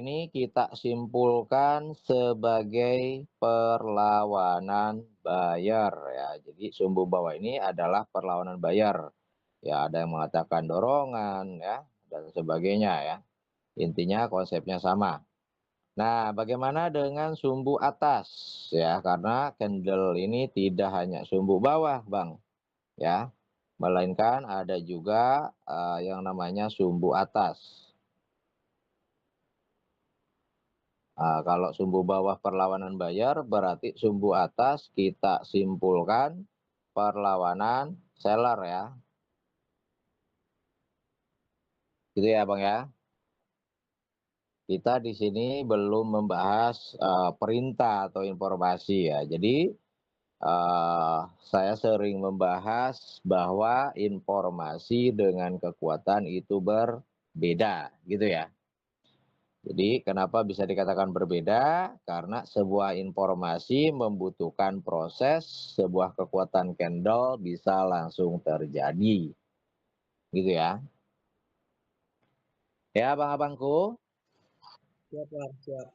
ini kita simpulkan sebagai perlawanan bayar ya. Jadi sumbu bawah ini adalah perlawanan bayar. Ya, ada yang mengatakan dorongan ya dan sebagainya ya. Intinya konsepnya sama. Nah, bagaimana dengan sumbu atas ya? Karena candle ini tidak hanya sumbu bawah, Bang, ya. Melainkan ada juga yang namanya sumbu atas. Kalau sumbu bawah perlawanan bayar, berarti sumbu atas kita simpulkan perlawanan seller ya. Gitu ya, Bang ya. Kita di sini belum membahas perintah atau informasi ya. Jadi saya sering membahas bahwa informasi dengan kekuatan itu berbeda, gitu ya. Jadi kenapa bisa dikatakan berbeda? Karena sebuah informasi membutuhkan proses, sebuah kekuatan candle bisa langsung terjadi. Gitu ya. Ya, abang-abangku. Siap, Bang, siap.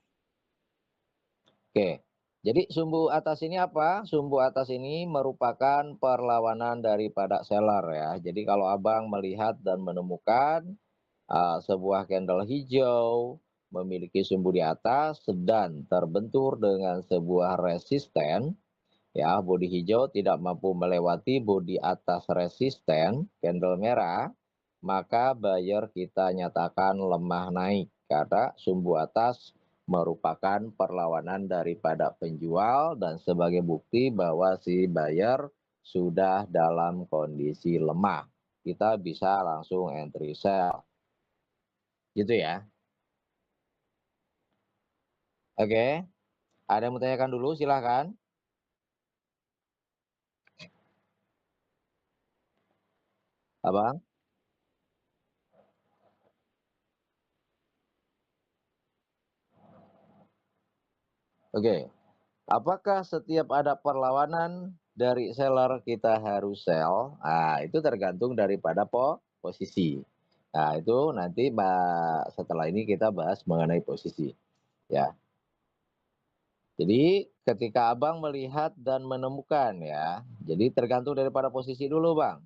Oke. Jadi sumbu atas ini apa? Sumbu atas ini merupakan perlawanan daripada seller ya. Jadi kalau abang melihat dan menemukan sebuah candle hijau memiliki sumbu di atas dan terbentur dengan sebuah resisten, ya, bodi hijau tidak mampu melewati bodi atas resisten candle merah, maka buyer kita nyatakan lemah naik karena sumbu atas merupakan perlawanan daripada penjual dan sebagai bukti bahwa si buyer sudah dalam kondisi lemah. Kita bisa langsung entry sell. Gitu ya. Oke, ada yang mau tanyakan dulu silahkan. Abang. Oke, apakah setiap ada perlawanan dari seller kita harus sell? Nah, itu tergantung daripada posisi. Nah, itu nanti setelah ini kita bahas mengenai posisi. Ya, jadi ketika abang melihat dan menemukan ya, jadi tergantung daripada posisi dulu bang.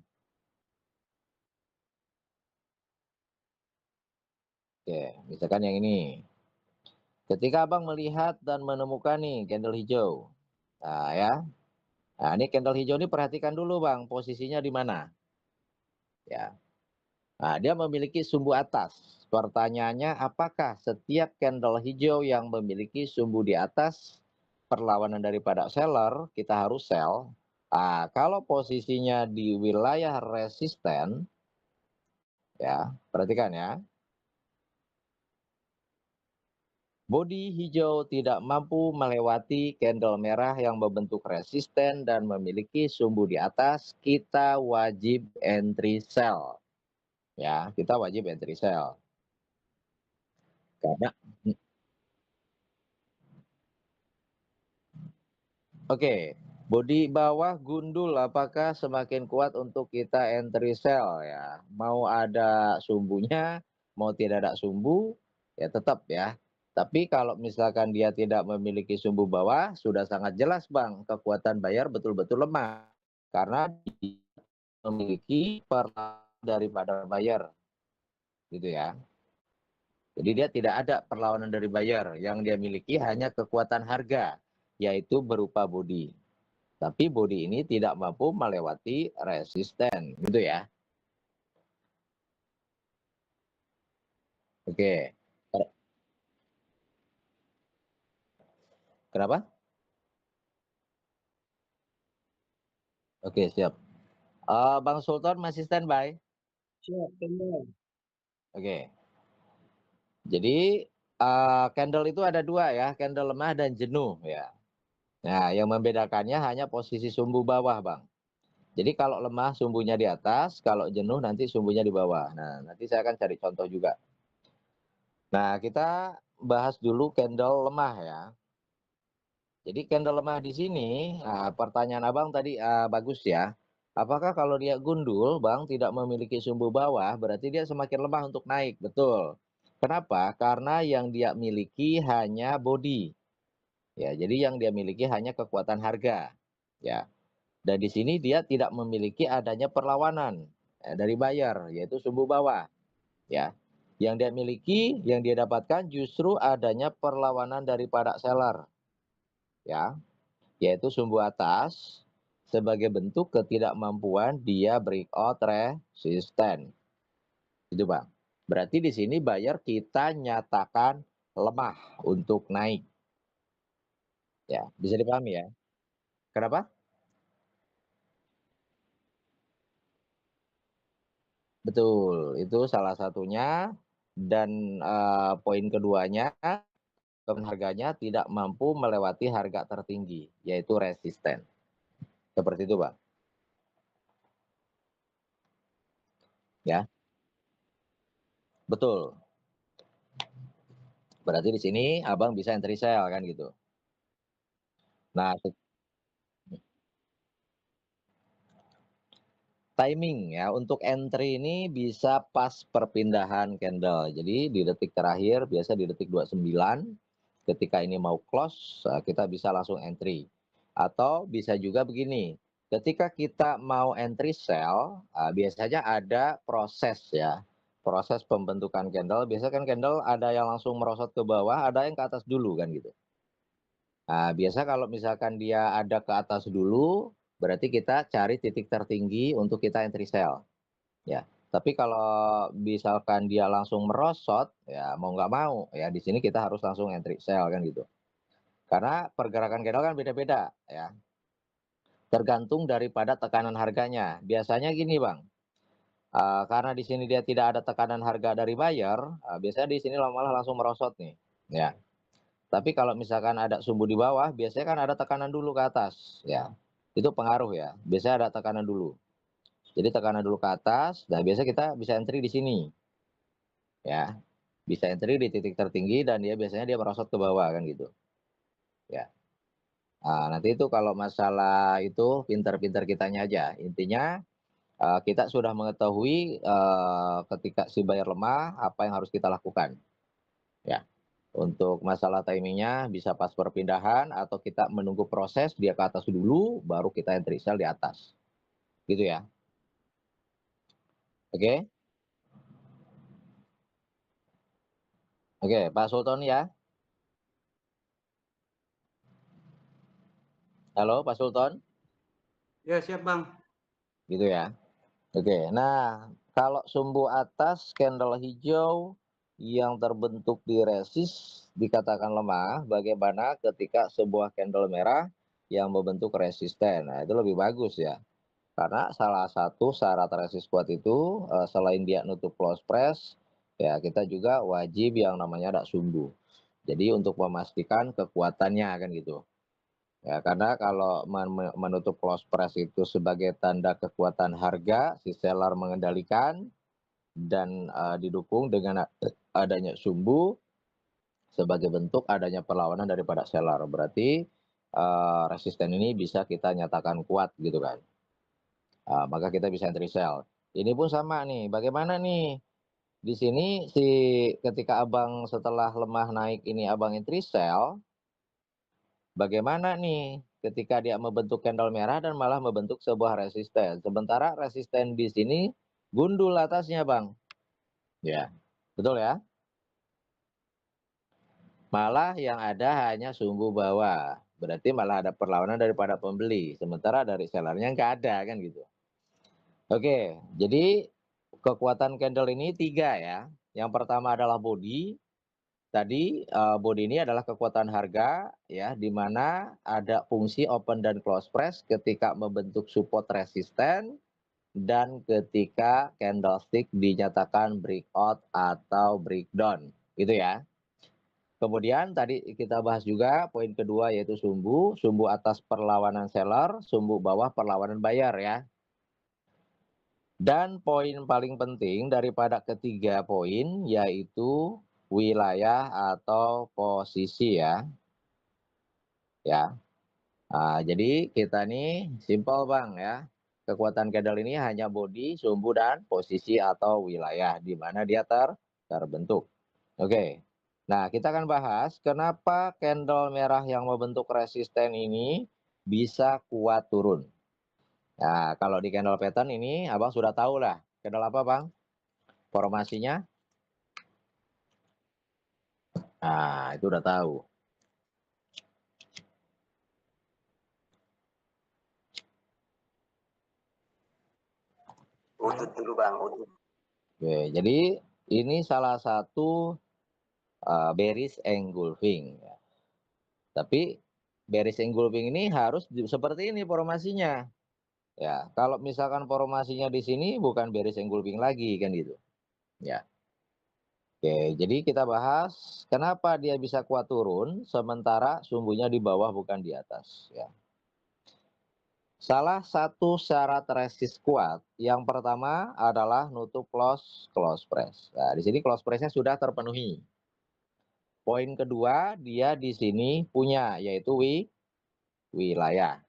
Oke, misalkan yang ini. Ketika abang melihat dan menemukan nih candle hijau. Nah ya, nah ini candle hijau ini perhatikan dulu bang, posisinya di mana. Ya, nah, dia memiliki sumbu atas. Pertanyaannya, apakah setiap candle hijau yang memiliki sumbu di atas perlawanan daripada seller, kita harus sell? Nah, kalau posisinya di wilayah resisten, ya, perhatikan ya. Bodi hijau tidak mampu melewati candle merah yang membentuk resisten dan memiliki sumbu di atas, kita wajib entry sell. Ya, kita wajib entry sell. Karena Oke, bodi bawah gundul apakah semakin kuat untuk kita entry sell ya? Mau ada sumbunya, mau tidak ada sumbu, ya tetap ya. Tapi kalau misalkan dia tidak memiliki sumbu bawah, sudah sangat jelas Bang, kekuatan bayar betul-betul lemah. Karena dia memiliki perlawanan daripada bayar, gitu ya. Jadi dia tidak ada perlawanan dari bayar, yang dia miliki hanya kekuatan harga, yaitu berupa bodi. Tapi bodi ini tidak mampu melewati resisten, gitu ya. Oke. Kenapa? Oke, siap. Bang Sultan masih standby? Siap, Bang. Oke. Jadi candle itu ada dua ya, candle lemah dan jenuh ya. Nah, yang membedakannya hanya posisi sumbu bawah, Bang. Jadi kalau lemah sumbunya di atas, kalau jenuh nanti sumbunya di bawah. Nah, nanti saya akan cari contoh juga. Nah, kita bahas dulu candle lemah ya. Jadi candle lemah di sini, pertanyaan abang tadi bagus ya. Apakah kalau dia gundul, bang, tidak memiliki sumbu bawah, berarti dia semakin lemah untuk naik, betul. Kenapa? Karena yang dia miliki hanya body. Ya, jadi yang dia miliki hanya kekuatan harga. Ya. Dan di sini dia tidak memiliki adanya perlawanan dari buyer, yaitu sumbu bawah. Ya. Yang dia miliki, yang dia dapatkan justru adanya perlawanan daripada seller. Ya, yaitu sumbu atas sebagai bentuk ketidakmampuan dia breakout resisten. Itu Bang. Berarti di sini buyer kita nyatakan lemah untuk naik. Ya, bisa dipahami ya. Kenapa? Betul, itu salah satunya dan poin keduanya harganya tidak mampu melewati harga tertinggi, yaitu resisten. Seperti itu, Bang. Ya, betul. Berarti di sini Abang bisa entry sell kan gitu. Nah, timing ya, untuk entry ini bisa pas perpindahan candle. Jadi di detik terakhir, biasa di detik 29, ketika ini mau close, kita bisa langsung entry. Atau bisa juga begini, ketika kita mau entry sell, biasanya ada proses ya. Proses pembentukan candle, biasanya kan candle ada yang langsung merosot ke bawah, ada yang ke atas dulu kan gitu. Nah, biasa kalau misalkan dia ada ke atas dulu, berarti kita cari titik tertinggi untuk kita entry sell. Ya, tapi kalau misalkan dia langsung merosot, ya mau nggak mau, ya di sini kita harus langsung entry sell kan gitu. Karena pergerakan candle kan beda-beda, ya. Tergantung daripada tekanan harganya. Biasanya gini bang, karena di sini dia tidak ada tekanan harga dari buyer, biasanya di sini malah langsung merosot nih, ya. Tapi kalau misalkan ada sumbu di bawah, biasanya kan ada tekanan dulu ke atas, ya. Itu pengaruh ya. Biasanya ada tekanan dulu. Jadi tekanan dulu ke atas, nah biasa kita bisa entry di sini, ya. Bisa entry di titik tertinggi dan dia biasanya dia merosot ke bawah kan gitu, ya. Nanti itu kalau masalah itu pintar-pintar kitanya aja. Intinya kita sudah mengetahui ketika si buyer lemah apa yang harus kita lakukan, ya. Untuk masalah timingnya bisa pas perpindahan atau kita menunggu proses dia ke atas dulu baru kita entry sell di atas. Gitu ya. Oke. Oke, Pak Sultan ya. Halo Pak Sultan. Ya, siap Bang. Gitu ya. Oke. Nah, kalau sumbu atas candle hijau yang terbentuk di resist dikatakan lemah, bagaimana ketika sebuah candle merah yang membentuk resisten. Nah, itu lebih bagus ya. Karena salah satu syarat resist kuat itu selain dia nutup close press, ya kita juga wajib yang namanya ada sumbu. Jadi untuk memastikan kekuatannya kan gitu. Ya, karena kalau menutup close press itu sebagai tanda kekuatan harga, si seller mengendalikan dan didukung dengan adanya sumbu sebagai bentuk adanya perlawanan daripada seller. Berarti resisten ini bisa kita nyatakan kuat gitu kan. Maka kita bisa entry sell. Ini pun sama nih, bagaimana nih? Di sini si ketika Abang setelah lemah naik ini Abang entry sell, bagaimana nih ketika dia membentuk candle merah dan malah membentuk sebuah resisten. Sementara resisten di sini gundul atasnya, Bang. Ya, betul ya? Malah yang ada hanya sumbu bawah. Berarti malah ada perlawanan daripada pembeli. Sementara dari sellernya nggak ada kan gitu. Oke, jadi kekuatan candle ini tiga ya. Yang pertama adalah body. Tadi body ini adalah kekuatan harga ya, di mana ada fungsi open dan close press ketika membentuk support resisten dan ketika candlestick dinyatakan breakout atau breakdown, gitu ya. Kemudian tadi kita bahas juga poin kedua yaitu sumbu, sumbu atas perlawanan seller, sumbu bawah perlawanan buyer ya. Dan poin paling penting daripada ketiga poin yaitu wilayah atau posisi ya. Ya. Jadi kita nih simpel Bang ya. Kekuatan candle ini hanya body, sumbu dan posisi atau wilayah di mana dia terbentuk. Oke. Nah, kita akan bahas kenapa candle merah yang membentuk resisten ini bisa kuat turun. Nah, kalau di candle pattern ini Abang sudah tahu lah. Candle apa, Bang? Formasinya? Nah, itu udah tahu. Utut dulu Bang, utut. Oke, jadi ini salah satu bearish engulfing. Tapi bearish engulfing ini harus seperti ini formasinya. Ya, kalau misalkan formasinya di sini bukan bearish engulfing lagi kan gitu. Ya. Oke, jadi kita bahas kenapa dia bisa kuat turun sementara sumbunya di bawah bukan di atas ya. Salah satu syarat resist kuat yang pertama adalah nutup close price. Nah, di sini close price-nya sudah terpenuhi. Poin kedua, dia di sini punya yaitu wilayah.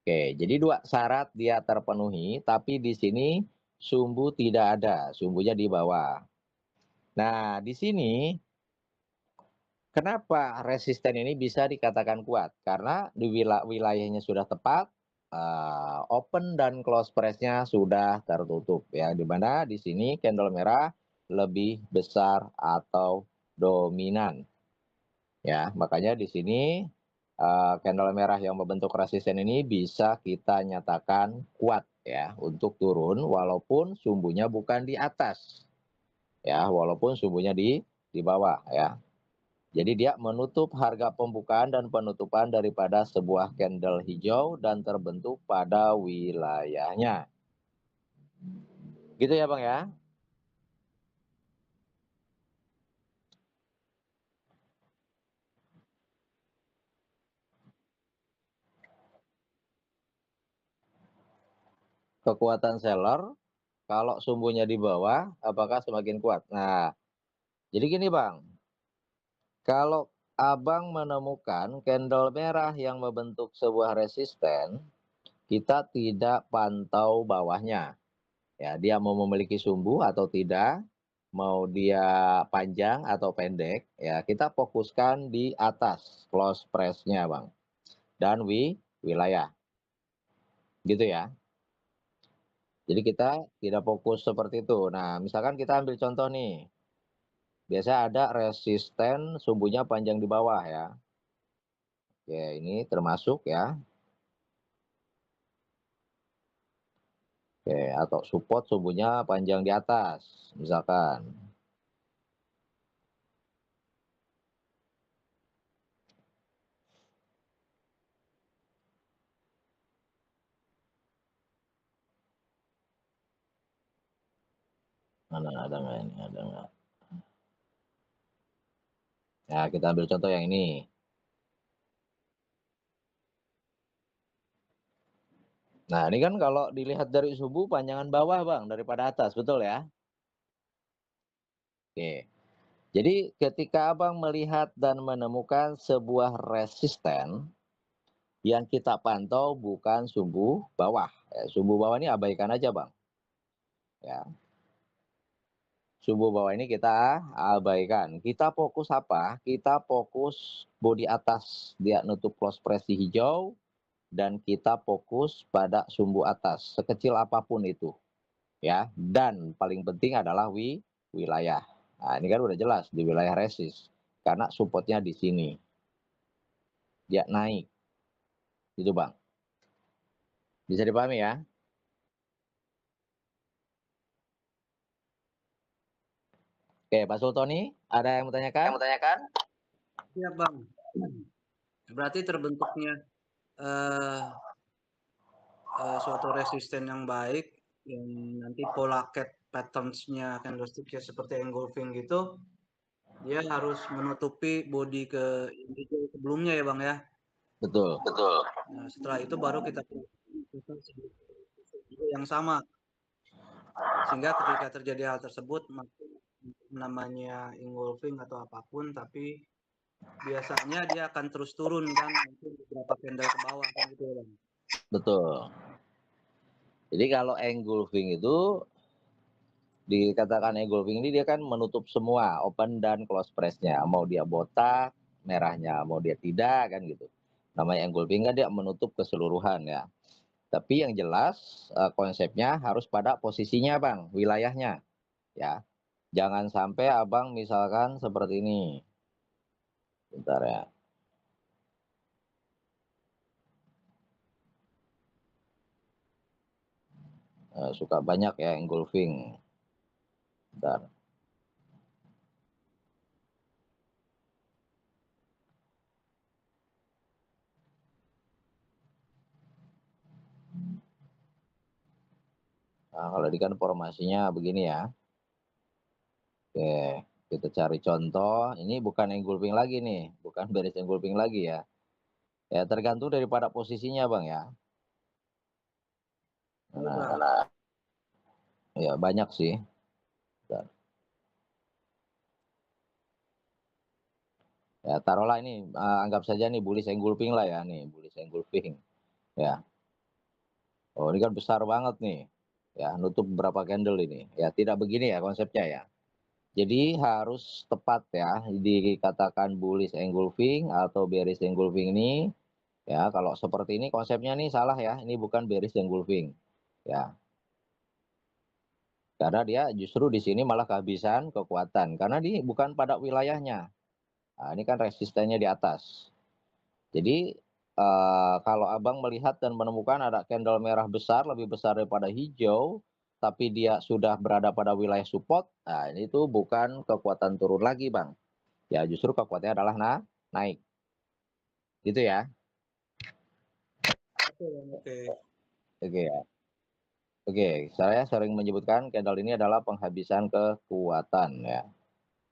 Oke, jadi dua syarat dia terpenuhi, tapi di sini sumbu tidak ada, sumbunya di bawah. Nah, di sini kenapa resisten ini bisa dikatakan kuat? Karena di wilayahnya sudah tepat, open dan close price-nya sudah tertutup ya. Di mana di sini candle merah lebih besar atau dominan. Ya, makanya di sini candle merah yang membentuk resisten ini bisa kita nyatakan kuat ya untuk turun walaupun sumbunya bukan di atas. Ya, walaupun sumbunya di bawah ya. Jadi dia menutup harga pembukaan dan penutupan daripada sebuah candle hijau dan terbentuk pada wilayahnya. Gitu ya Bang ya. Kekuatan seller kalau sumbunya di bawah apakah semakin kuat? Nah, jadi gini Bang. Kalau Abang menemukan candle merah yang membentuk sebuah resisten, kita tidak pantau bawahnya. Ya, dia mau memiliki sumbu atau tidak, mau dia panjang atau pendek, ya kita fokuskan di atas close price-nya, Bang. Dan wilayah. Gitu ya. Jadi kita tidak fokus seperti itu. Nah, misalkan kita ambil contoh nih. Biasa ada resisten sumbunya panjang di bawah ya. Oke, ini termasuk ya. Oke, atau support sumbunya panjang di atas, misalkan. Mana ada nggak ini? Ada nggak? Ya, kita ambil contoh yang ini. Nah, ini kan kalau dilihat dari sumbu panjangan bawah, Bang, daripada atas, betul ya? Oke. Jadi ketika Abang melihat dan menemukan sebuah resisten yang kita pantau bukan sumbu bawah. Sumbu bawah ini abaikan aja, Bang. Ya, sumbu bawah ini kita abaikan. Kita fokus apa? Kita fokus bodi atas, dia nutup close price di hijau, dan kita fokus pada sumbu atas, sekecil apapun itu. Ya, dan paling penting adalah wilayah. Nah, ini kan udah jelas di wilayah resist, karena supportnya di sini. Dia naik, gitu Bang. Bisa dipahami ya? Oke, Pak Sultoni, ada yang mau tanyakan? Iya Bang. Berarti terbentuknya eh, suatu resisten yang baik, yang nanti pola cat patterns-nya candlestick-nya seperti engulfing gitu, dia harus menutupi body ke individu sebelumnya ya Bang ya. Betul. Nah, setelah itu baru kita yang sama, sehingga ketika terjadi hal tersebut namanya engulfing atau apapun, tapi biasanya dia akan terus turun kan, mungkin beberapa candle ke bawah kan gitu ya Bang. Betul. Jadi kalau engulfing itu Dikatakan engulfing ini dia kan menutup semua open dan close press-nya. Mau dia botak, merahnya, mau dia tidak kan gitu. Namanya engulfing kan dia menutup keseluruhan ya. Tapi yang jelas konsepnya harus pada posisinya Bang, wilayahnya ya. Jangan sampai Abang misalkan seperti ini. Bentar ya. Suka banyak ya engulfing. Bentar. Nah, kalau ini kan formasinya begini ya. Oke, kita cari contoh. Ini bukan engulfing lagi nih, bukan beris engulfing lagi ya. Ya tergantung daripada posisinya Bang ya. Nah, ya banyak sih. Bentar. Ya taruhlah ini anggap saja nih bullish engulfing lah ya nih, bullish engulfing. Ya. Oh, ini kan besar banget nih. Ya, nutup berapa candle ini. Ya, tidak begini ya konsepnya ya. Jadi harus tepat ya dikatakan bullish engulfing atau bearish engulfing ini. Ya, kalau seperti ini konsepnya nih salah ya. Ini bukan bearish engulfing. Ya. Karena dia justru di sini malah kehabisan kekuatan karena ini bukan pada wilayahnya. Nah, ini kan resistennya di atas. Jadi kalau Abang melihat dan menemukan ada candle merah besar, lebih besar daripada hijau, tapi dia sudah berada pada wilayah support, nah ini tuh bukan kekuatan turun lagi Bang. Ya justru kekuatannya adalah naik. Gitu ya. Oke. Oke ya. Oke, saya sering menyebutkan candle ini adalah penghabisan kekuatan ya.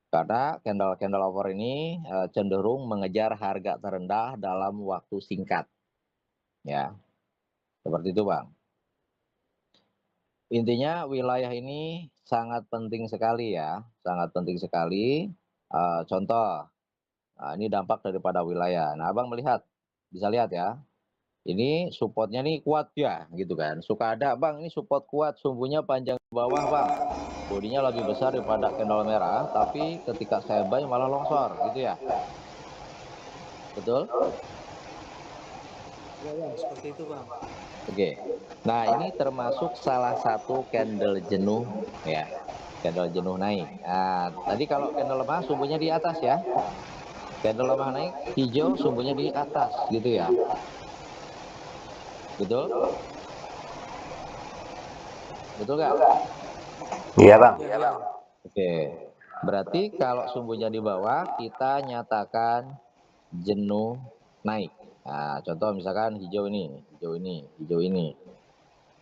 Karena candle over ini cenderung mengejar harga terendah dalam waktu singkat. Ya, seperti itu Bang. Intinya wilayah ini sangat penting sekali ya, sangat penting sekali. Contoh, ini dampak daripada wilayah. Nah, Abang melihat, bisa lihat ya, ini supportnya nih kuat ya, gitu kan. Suka ada, Bang, ini support kuat, sumbunya panjang ke bawah, Bang. Bodinya lebih besar daripada candle merah, tapi ketika saya buy malah longsor, gitu ya. Betul? Ya, Bang, seperti itu, Bang. Oke. Nah, ini termasuk salah satu candle jenuh ya. Candle jenuh naik. Nah, tadi kalau candle lemah sumbunya di atas ya. Candle lemah naik, hijau sumbunya di atas gitu ya. Betul? Betul nggak? Iya bang. Iya, Bang. Oke. Berarti kalau sumbunya di bawah, kita nyatakan jenuh naik. Nah, contoh misalkan hijau ini, hijau ini, hijau ini.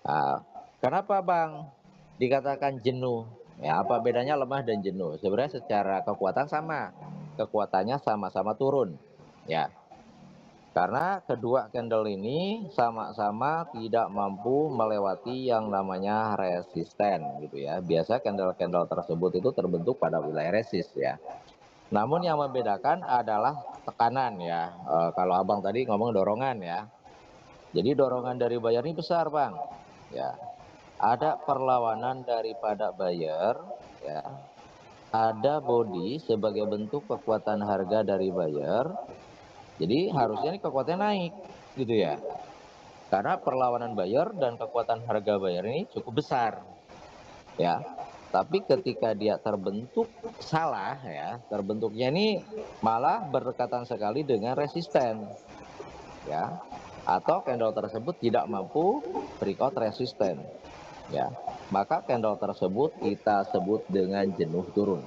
Nah, kenapa Bang dikatakan jenuh? Ya, apa bedanya lemah dan jenuh? Sebenarnya secara kekuatan sama. Kekuatannya sama-sama turun. Ya. Karena kedua candle ini sama-sama tidak mampu melewati yang namanya resisten gitu ya. Biasa candle-candle tersebut itu terbentuk pada wilayah resist ya. Namun yang membedakan adalah tekanan ya. Kalau Abang tadi ngomong dorongan ya. Jadi dorongan dari buyer ini besar Bang. Ya. Ada perlawanan daripada buyer ya. Ada body sebagai bentuk kekuatan harga dari buyer. Jadi harusnya ini kekuatannya naik gitu ya. Karena perlawanan buyer dan kekuatan harga buyer ini cukup besar. Ya. Tapi ketika dia terbentuk salah ya, terbentuknya ini malah berdekatan sekali dengan resisten. Ya. Atau candle tersebut tidak mampu breakout resisten. Ya. Maka candle tersebut kita sebut dengan jenuh turun.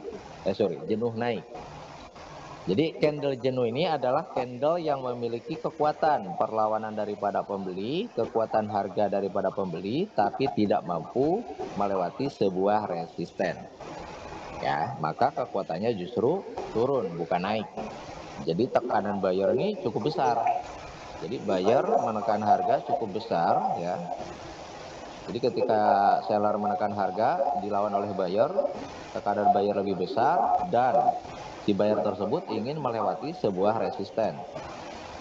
Jenuh naik. Jadi candle jenuh ini adalah candle yang memiliki kekuatan perlawanan daripada pembeli, kekuatan harga daripada pembeli, tapi tidak mampu melewati sebuah resisten. Ya, maka kekuatannya justru turun, bukan naik. Jadi tekanan buyer ini cukup besar. Jadi buyer menekan harga cukup besar, ya. Jadi ketika seller menekan harga dilawan oleh buyer, tekanan buyer lebih besar dan si buyer tersebut ingin melewati sebuah resisten.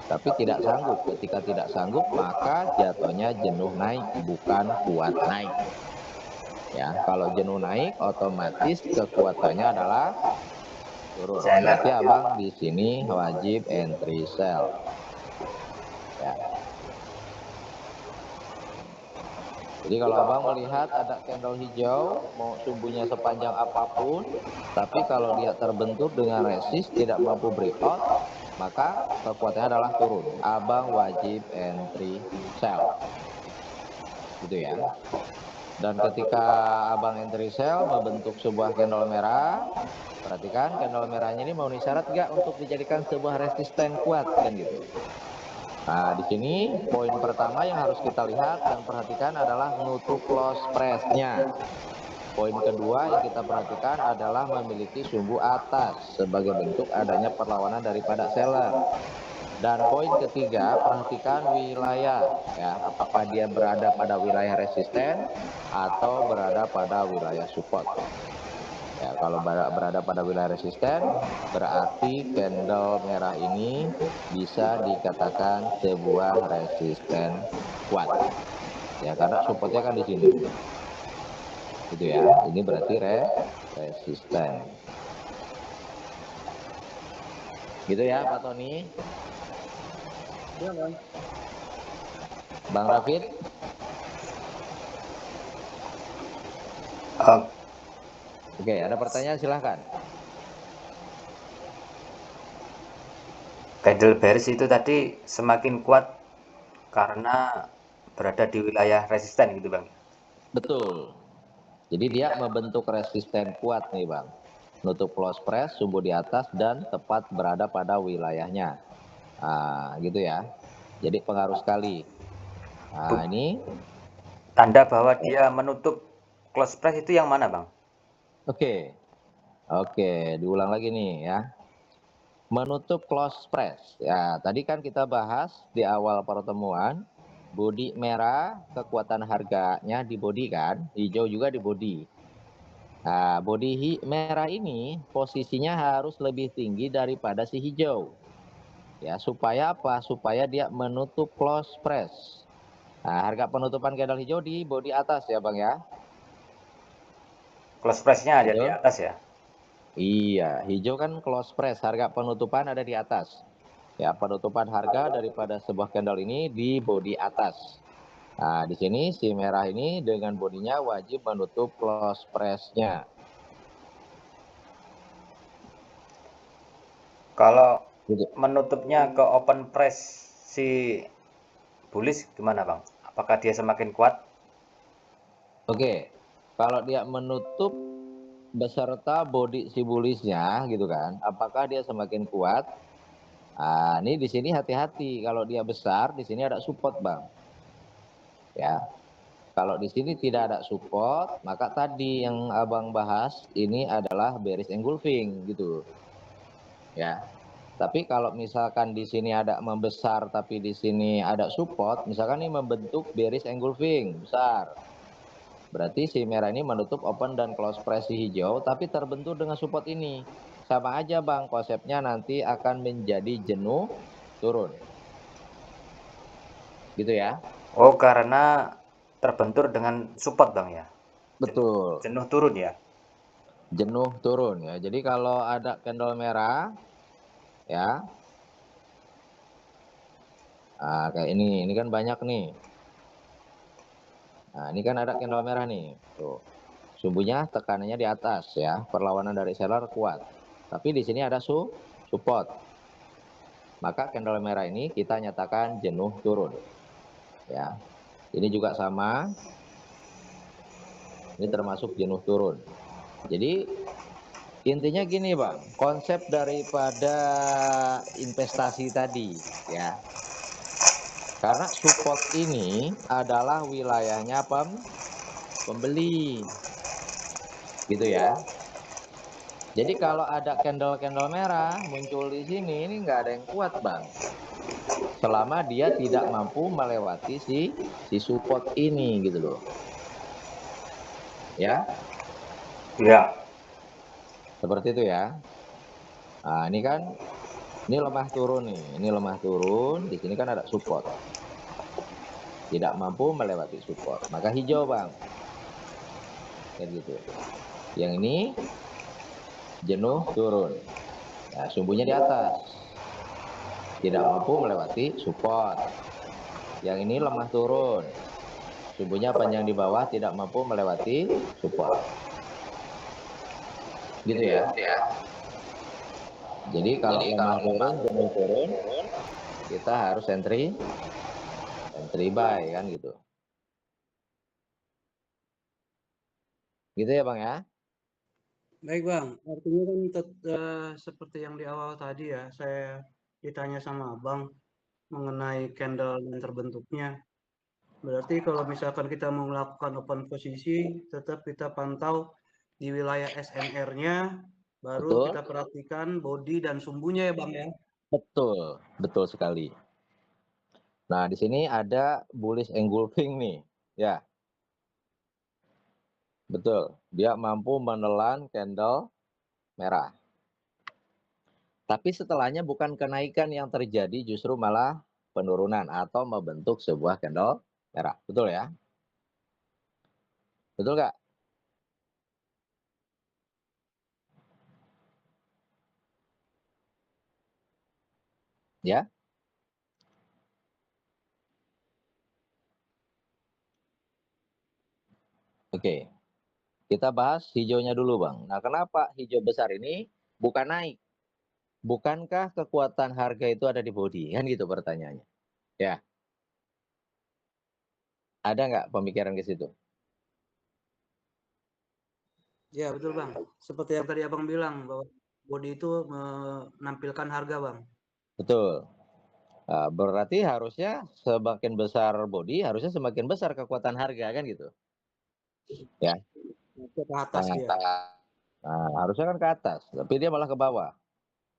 Tapi tidak sanggup. Ketika tidak sanggup, maka jatuhnya jenuh naik, bukan kuat naik. Ya, kalau jenuh naik, otomatis kekuatannya adalah turun. Seller. Berarti abang di sini wajib entry sell. Ya. Jadi kalau abang melihat ada candle hijau, mau sumbunya sepanjang apapun, tapi kalau dia terbentur dengan resist tidak mampu breakout, maka kekuatannya adalah turun. Abang wajib entry sell. Gitu ya. Dan ketika abang entry sell membentuk sebuah candle merah, perhatikan candle merahnya ini memenuhi syarat nggak untuk dijadikan sebuah resisten kuat kan gitu. Nah, di sini poin pertama yang harus kita lihat dan perhatikan adalah nutup loss price-nya. Poin kedua yang kita perhatikan adalah memiliki sumbu atas sebagai bentuk adanya perlawanan daripada seller. Dan poin ketiga, perhatikan wilayah ya, apakah dia berada pada wilayah resisten atau berada pada wilayah support. Ya, kalau berada pada wilayah resisten, berarti candle merah ini bisa dikatakan sebuah resisten kuat. Ya, karena supportnya kan di sini. Gitu ya. Ini berarti resisten. Gitu ya, Pak Tony. Ya, Bang. Bang Rafid. Oke, ada pertanyaan silahkan. Candle bearish itu tadi semakin kuat karena berada di wilayah resisten gitu Bang. Betul. Jadi dia membentuk resisten kuat nih Bang. Nutup close price, sumbu di atas dan tepat berada pada wilayahnya. Nah, gitu ya. Jadi pengaruh sekali. Nah, ini Tanda bahwa dia menutup close price itu yang mana Bang? oke. Oke, diulang lagi nih ya. Menutup close price. Ya, tadi kan kita bahas di awal pertemuan, bodi merah kekuatan harganya di bodi kan, hijau juga di bodi. Nah, bodi merah ini posisinya harus lebih tinggi daripada si hijau. Ya, supaya apa? Supaya dia menutup close price. Nah, harga penutupan candle hijau di bodi atas ya, Bang ya. Close price-nya ada di Betul? atas ya. Iya, hijau kan close price, harga penutupan ada di atas. Ya, penutupan harga daripada sebuah candle ini di bodi atas. Nah, di sini si merah ini dengan bodinya wajib menutup close price-nya. Kalau Gitu. menutupnya ke open price si bullish gimana Bang? Apakah dia semakin kuat? Oke, kalau dia menutup beserta body si bullish-nya gitu kan, apakah dia semakin kuat? Nah, ini di sini hati-hati, kalau dia besar di sini ada support Bang. Ya. Kalau di sini tidak ada support, maka tadi yang Abang bahas ini adalah bearish engulfing gitu. Ya. Tapi kalau misalkan di sini ada membesar tapi di sini ada support, misalkan ini membentuk bearish engulfing besar. Berarti si merah ini menutup open dan close price si hijau tapi terbentur dengan support ini. Sama aja Bang, konsepnya nanti akan menjadi jenuh turun. Gitu ya. Oh, karena terbentur dengan support Bang ya. Betul. Jenuh turun ya. Jenuh turun ya. Jadi kalau ada candle merah ya. Nah, kayak ini kan banyak nih. Nah, ini kan ada candle merah nih. Tuh. Sumbunya tekanannya di atas ya. Perlawanan dari seller kuat. Tapi di sini ada support. Maka candle merah ini kita nyatakan jenuh turun. Ya. Ini juga sama. Ini termasuk jenuh turun. Jadi intinya gini Bang, konsep daripada investasi tadi ya. Karena support ini adalah wilayahnya pembeli. Gitu ya. Jadi kalau ada candle-candle merah muncul di sini, ini nggak ada yang kuat Bang. Selama dia tidak mampu melewati si support ini gitu loh. Ya. Ya. Seperti itu ya. Nah, ini kan ini lemah turun nih. Ini lemah turun, di sini kan ada support. Tidak mampu melewati support. Maka hijau, Bang. Kayak gitu. Yang ini jenuh turun. Nah, sumbunya di atas. Tidak mampu melewati support. Yang ini lemah turun. Sumbunya panjang di bawah, tidak mampu melewati support. Gitu ya. Jadi kalau lemah turun, jenuh turun, kita harus entry buy kan gitu. Gitu ya Bang ya. Baik Bang, artinya kan seperti yang di awal tadi ya, saya ditanya sama Abang mengenai candle dan terbentuknya. Berarti kalau misalkan kita mau melakukan open posisi, tetap kita pantau di wilayah SNR-nya, baru Betul? kita perhatikan body dan sumbunya ya Bang ya. Betul, betul sekali. Nah, di sini ada bullish engulfing nih, ya. Betul, dia mampu menelan candle merah. Tapi setelahnya bukan kenaikan yang terjadi, justru malah penurunan atau membentuk sebuah candle merah. Betul ya? Betul nggak? Ya? Oke. Kita bahas hijaunya dulu, Bang. Nah, kenapa hijau besar ini bukan naik? Bukankah kekuatan harga itu ada di body? Kan gitu pertanyaannya. Ya, ada nggak pemikiran ke situ? Ya betul Bang, seperti yang tadi Abang bilang bahwa body itu menampilkan harga Bang. Betul. Nah, berarti harusnya semakin besar body, harusnya semakin besar kekuatan harga, kan gitu. Ya. Ke atas Nah, dia. harusnya kan ke atas, tapi dia malah ke bawah.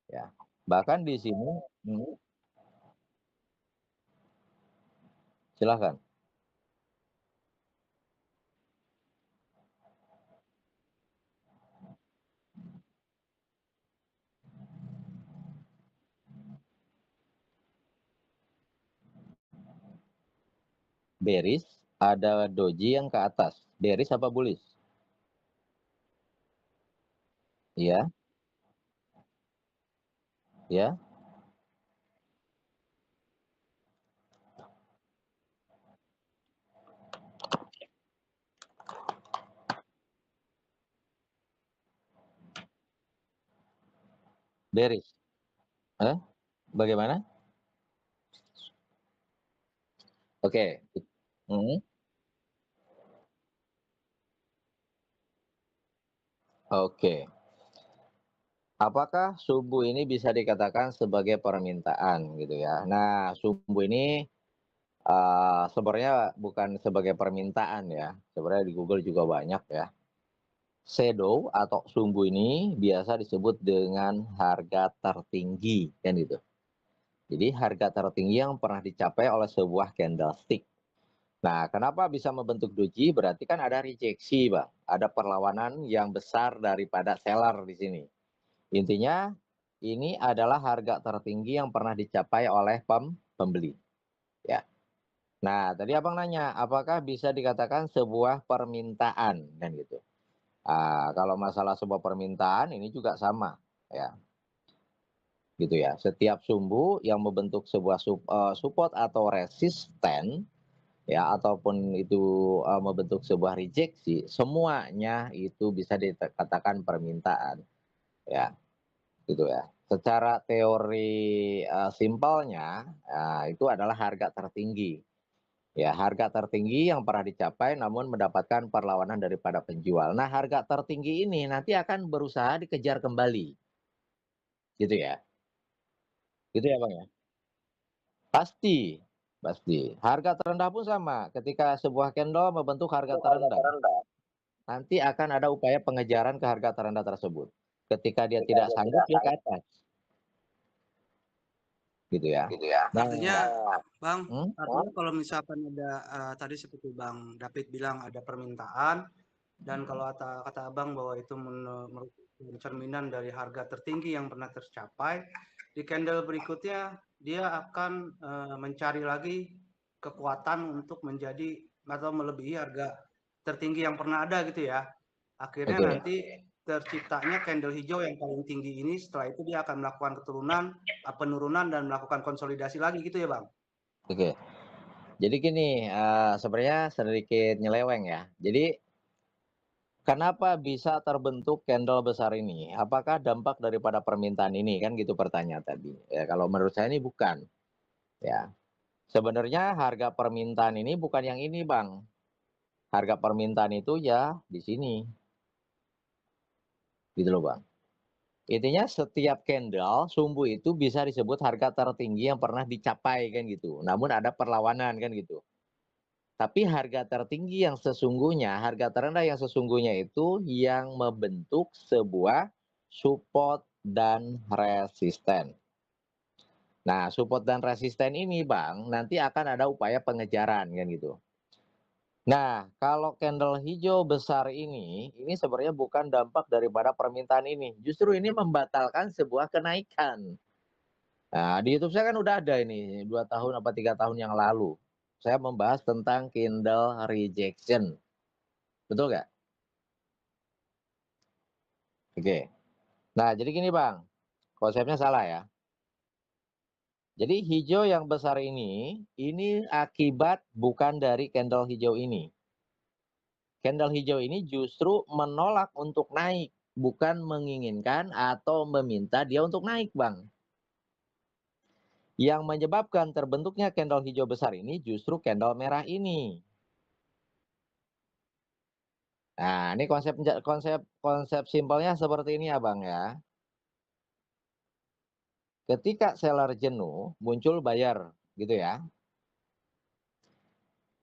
Ya. Bahkan di sini, silahkan. Bearish, ada doji yang ke atas. Bearish apa bullish? Iya, ya. Bearish. Bagaimana? Oke. Hmm, Oke. Apakah subuh ini bisa dikatakan sebagai permintaan gitu ya? Nah, subuh ini sebenarnya bukan sebagai permintaan ya. Sebenarnya di Google juga banyak ya. Shadow atau sumbu ini biasa disebut dengan harga tertinggi kan gitu. Jadi harga tertinggi yang pernah dicapai oleh sebuah candlestick. Nah, kenapa bisa membentuk doji? Berarti kan ada rejeksi, Bang. Ada perlawanan yang besar daripada seller di sini. Intinya ini adalah harga tertinggi yang pernah dicapai oleh pembeli. Ya. Nah, tadi Abang nanya, apakah bisa dikatakan sebuah permintaan kan gitu. Kalau masalah sebuah permintaan ini juga sama ya. Gitu ya. Setiap sumbu yang membentuk sebuah support atau resisten ya ataupun itu membentuk sebuah rejeksi, semuanya itu bisa dikatakan permintaan ya. Gitu ya. Secara teori simpelnya itu adalah harga tertinggi. Ya, harga tertinggi yang pernah dicapai namun mendapatkan perlawanan daripada penjual. Nah, harga tertinggi ini nanti akan berusaha dikejar kembali. Gitu ya. Gitu ya, Bang ya. Pasti, pasti. Harga terendah pun sama. Ketika sebuah candle membentuk harga terendah, nanti akan ada upaya pengejaran ke harga terendah tersebut. Ketika dia tidak sanggup, dia ke atas. Gitu ya. Nah, Artinya Bang, hmm? artinya kalau misalkan ada tadi seperti Bang David bilang ada permintaan dan kalau kata Abang bahwa itu merupakan cerminan dari harga tertinggi yang pernah tercapai, di candle berikutnya dia akan mencari lagi kekuatan untuk menjadi atau melebihi harga tertinggi yang pernah ada gitu ya. Akhirnya Oke. nanti terciptanya candle hijau yang paling tinggi ini, setelah itu dia akan melakukan penurunan dan melakukan konsolidasi lagi gitu ya, Bang? Oke. Jadi gini, sebenarnya sedikit nyeleweng ya. Jadi kenapa bisa terbentuk candle besar ini? Apakah dampak daripada permintaan ini? Kan gitu pertanyaan tadi. Ya, kalau menurut saya ini bukan. Ya, sebenarnya harga permintaan ini bukan yang ini, Bang. Harga permintaan itu ya di sini, gitu loh, Bang. Intinya setiap candle sumbu itu bisa disebut harga tertinggi yang pernah dicapai kan gitu. Namun ada perlawanan kan gitu. Tapi harga tertinggi yang sesungguhnya, harga terendah yang sesungguhnya itu yang membentuk sebuah support dan resisten. Nah, support dan resisten ini, Bang, nanti akan ada upaya pengejaran kan gitu. Nah, kalau candle hijau besar ini sebenarnya bukan dampak daripada permintaan ini. Justru ini membatalkan sebuah kenaikan. Nah, di YouTube saya kan udah ada ini 2 tahun apa 3 tahun yang lalu. Saya membahas tentang candle rejection. Betul nggak? Oke. Nah, jadi gini Bang, konsepnya salah ya. Jadi hijau yang besar ini akibat bukan dari candle hijau ini. Candle hijau ini justru menolak untuk naik, bukan menginginkan atau meminta dia untuk naik Bang. Yang menyebabkan terbentuknya candle hijau besar ini justru candle merah ini. Nah, ini konsep simpelnya seperti ini ya Bang ya. Ketika seller jenuh, muncul buyer, gitu ya.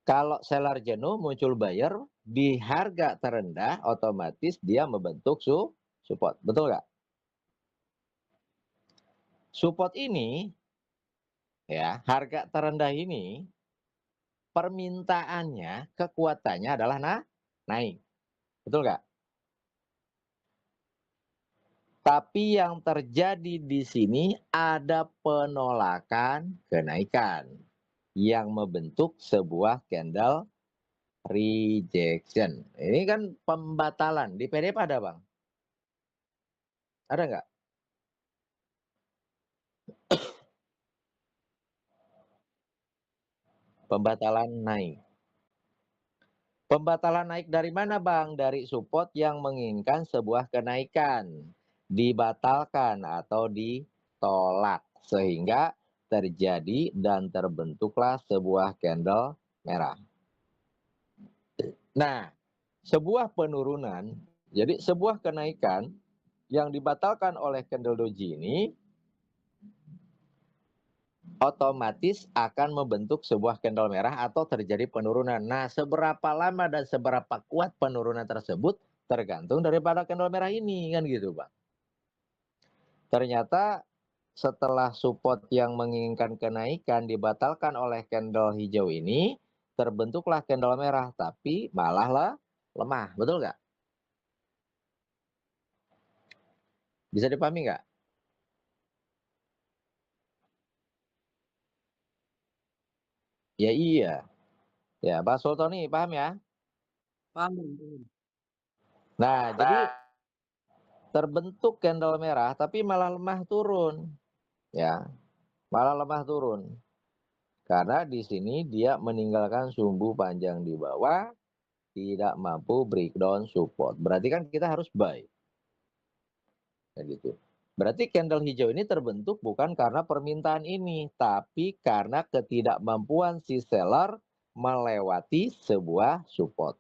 Kalau seller jenuh, muncul buyer di harga terendah, otomatis dia membentuk support. Betul nggak? Support ini, ya, harga terendah ini, permintaannya, kekuatannya adalah naik. Betul nggak? Tapi yang terjadi di sini ada penolakan kenaikan yang membentuk sebuah candle rejection. Ini kan pembatalan. Di PDF ada, Bang? Ada nggak? Pembatalan naik. Pembatalan naik dari mana, Bang? Dari support yang menginginkan sebuah kenaikan. Dibatalkan atau ditolak. Sehingga terjadi dan terbentuklah sebuah candle merah. Nah, sebuah penurunan, jadi sebuah kenaikan yang dibatalkan oleh candle doji ini otomatis akan membentuk sebuah candle merah atau terjadi penurunan. Nah, seberapa lama dan seberapa kuat penurunan tersebut tergantung daripada candle merah ini, kan gitu, Bang. Ternyata setelah support yang menginginkan kenaikan dibatalkan oleh candle hijau ini, terbentuklah candle merah, tapi malah lah lemah, betul nggak? Bisa dipahami nggak? Ya iya. Ya, Pak Sultoni paham ya? Paham, Bang. Nah, jadi terbentuk candle merah tapi malah lemah turun. Ya, malah lemah turun. Karena di sini dia meninggalkan sumbu panjang di bawah, tidak mampu breakdown support. Berarti kan kita harus buy. Kayak gitu. Berarti candle hijau ini terbentuk bukan karena permintaan ini, tapi karena ketidakmampuan si seller melewati sebuah support.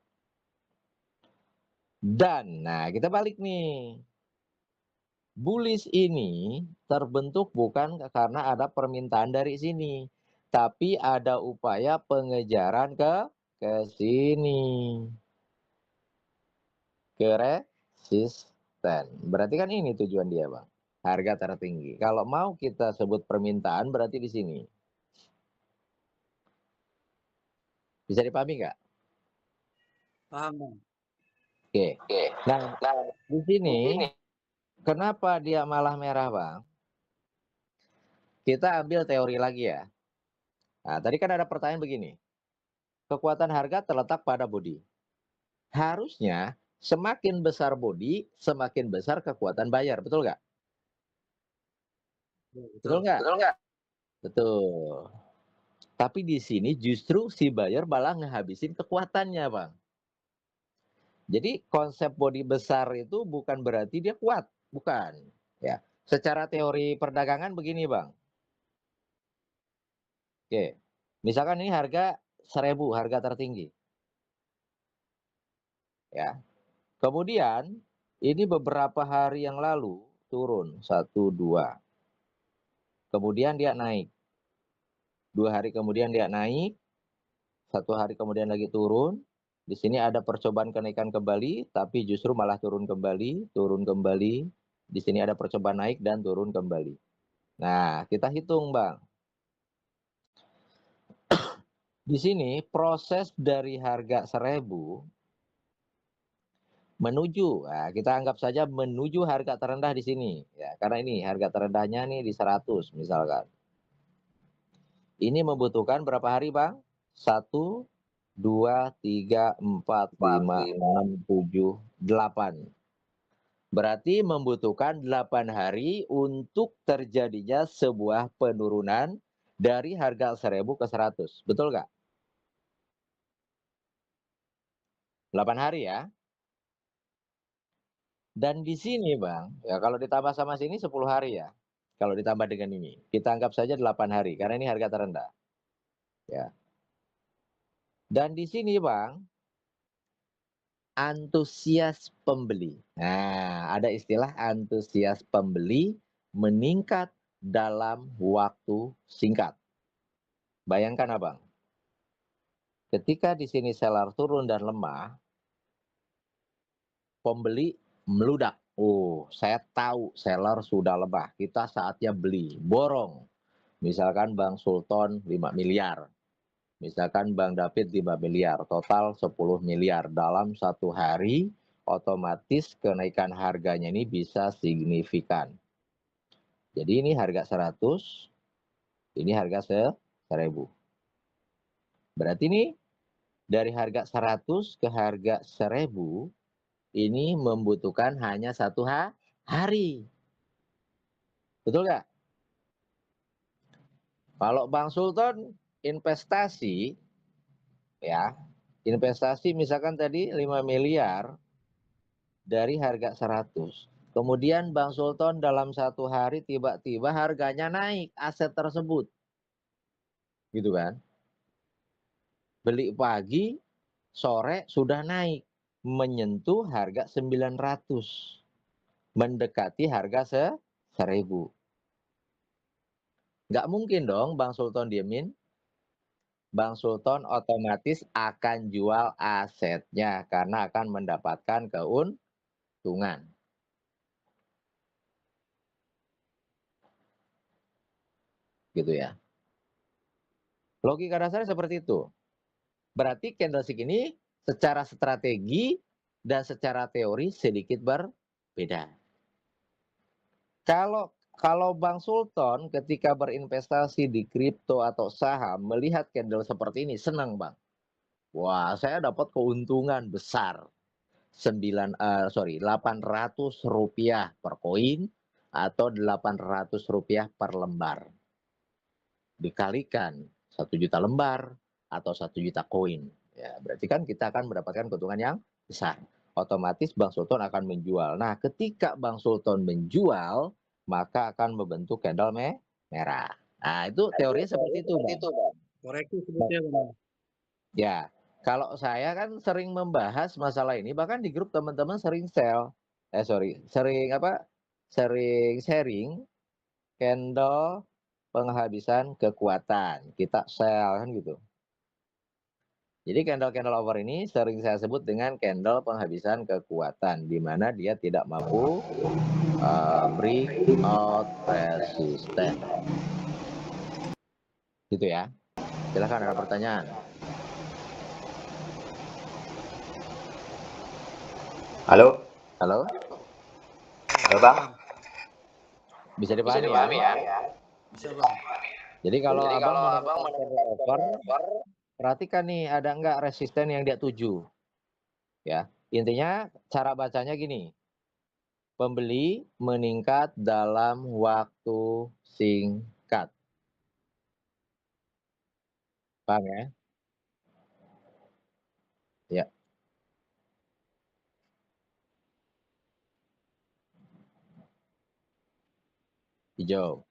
Dan, nah kita balik nih. Bullish ini terbentuk bukan karena ada permintaan dari sini, tapi ada upaya pengejaran ke sini, ke resisten. Berarti kan ini tujuan dia, Bang. Harga tertinggi. Kalau mau kita sebut permintaan berarti di sini. Bisa dipahami nggak? Paham, Bang. Oke. Nah, di sini kenapa dia malah merah, Bang? Kita ambil teori lagi ya. Nah, tadi kan ada pertanyaan begini. Kekuatan harga terletak pada bodi. Harusnya semakin besar body, semakin besar kekuatan buyer, betul nggak? Betul nggak? Betul. Tapi di sini justru si buyer malah ngehabisin kekuatannya, Bang. Jadi konsep body besar itu bukan berarti dia kuat, bukan. Ya, secara teori perdagangan begini, Bang. Oke, misalkan ini harga 1.000, harga tertinggi. Ya, kemudian ini beberapa hari yang lalu turun 1, 2. Kemudian dia naik. 2 hari kemudian dia naik. 1 hari kemudian lagi turun. Di sini ada percobaan kenaikan kembali, tapi justru malah turun kembali, turun kembali. Di sini ada percobaan naik dan turun kembali. Nah, kita hitung, Bang. Di sini proses dari harga 1.000 menuju, nah kita anggap saja menuju harga terendah di sini. Ya, karena ini harga terendahnya nih di 100 misalkan. Ini membutuhkan berapa hari, Bang? 1, 2, 3, 4, 5, 6, 7, 8. Berarti membutuhkan 8 hari untuk terjadinya sebuah penurunan dari harga 1.000 ke 100. Betul nggak? 8 hari ya. Dan di sini, Bang, ya kalau ditambah sama sini 10 hari ya. Kalau ditambah dengan ini. Kita anggap saja 8 hari karena ini harga terendah. Ya. Dan di sini, Bang, antusias pembeli. Nah, ada istilah antusias pembeli meningkat dalam waktu singkat. Bayangkan, Abang. Ketika di sini seller turun dan lemah, pembeli meludak. Oh, saya tahu seller sudah lemah. Kita saatnya beli, borong. Misalkan Bang Sultan 5 miliar. Misalkan Bang David 5 miliar. Total 10 miliar. Dalam 1 hari, otomatis kenaikan harganya ini bisa signifikan. Jadi ini harga 100, ini harga 1.000. Berarti ini dari harga 100 ke harga 1.000, ini membutuhkan hanya 1 hari. Betul nggak? Kalau Bang Sultan investasi, ya, investasi misalkan tadi 5 miliar dari harga 100. Kemudian Bang Sultan dalam 1 hari tiba-tiba harganya naik aset tersebut. Gitu kan. Beli pagi, sore sudah naik. Menyentuh harga 900. Mendekati harga 1.000. Nggak mungkin dong Bang Sultan diemin. Bang Sultan otomatis akan jual asetnya karena akan mendapatkan keuntungan. Gitu ya. Logika dasarnya seperti itu. Berarti candlestick ini secara strategi dan secara teori sedikit berbeda. Kalau Bang Sultan ketika berinvestasi di kripto atau saham melihat candle seperti ini senang, Bang. Wah, saya dapat keuntungan besar. 800 rupiah per koin atau 800 rupiah per lembar. Dikalikan 1 juta lembar atau 1 juta koin. Ya, berarti kan kita akan mendapatkan keuntungan yang besar. Otomatis Bang Sultan akan menjual. Nah, ketika Bang Sultan menjual, maka akan membentuk candle merah. Nah, itu teorinya seperti itu, Bang. Koreksi sebetulnya, Bang. Ya, kalau saya kan sering membahas masalah ini, bahkan di grup teman-teman sering sering sharing candle penghabisan kekuatan. Kita sell kan gitu. Jadi candle-candle over ini sering saya sebut dengan candle penghabisan kekuatan, di mana dia tidak mampu breakout resistance. Gitu ya. Silahkan ada pertanyaan. Halo, Halo, halo Bang. bisa dipahami ya? Bisa, Bang. Jadi kalau abang menemukan candle over, perhatikan nih ada enggak resisten yang dia tuju. Ya. Intinya cara bacanya gini, pembeli meningkat dalam waktu singkat. Paham ya? Ya, hijau.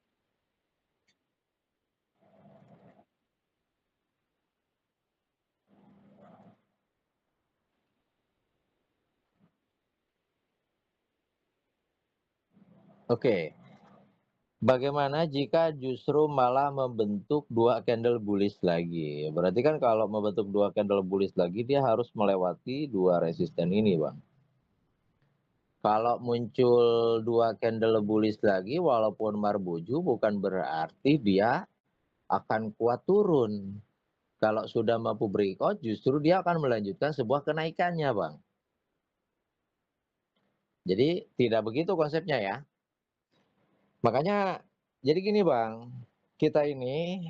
Oke. Bagaimana jika justru malah membentuk 2 candle bullish lagi? Berarti kan kalau membentuk 2 candle bullish lagi, dia harus melewati 2 resisten ini, Bang. Kalau muncul 2 candle bullish lagi walaupun marbuju bukan berarti dia akan kuat turun. Kalau sudah mampu breakout justru dia akan melanjutkan sebuah kenaikannya, Bang. Jadi tidak begitu konsepnya ya. Makanya jadi gini, Bang, kita ini,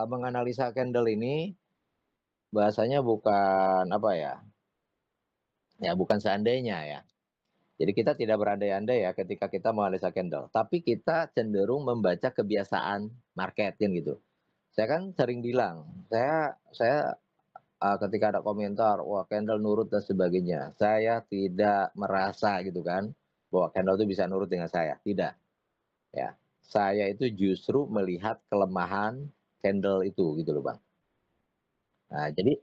menganalisa candle ini bahasanya bukan apa ya, ya bukan seandainya ya. Jadi kita tidak berandai-andai ya ketika kita menganalisa candle, tapi kita cenderung membaca kebiasaan market kan gitu. Saya kan sering bilang, ketika ada komentar, "Wah candle nurut dan sebagainya," saya tidak merasa gitu kan, bahwa candle itu bisa nurut dengan saya, tidak, ya. Saya itu justru melihat kelemahan candle itu gitu loh, Bang. Nah jadi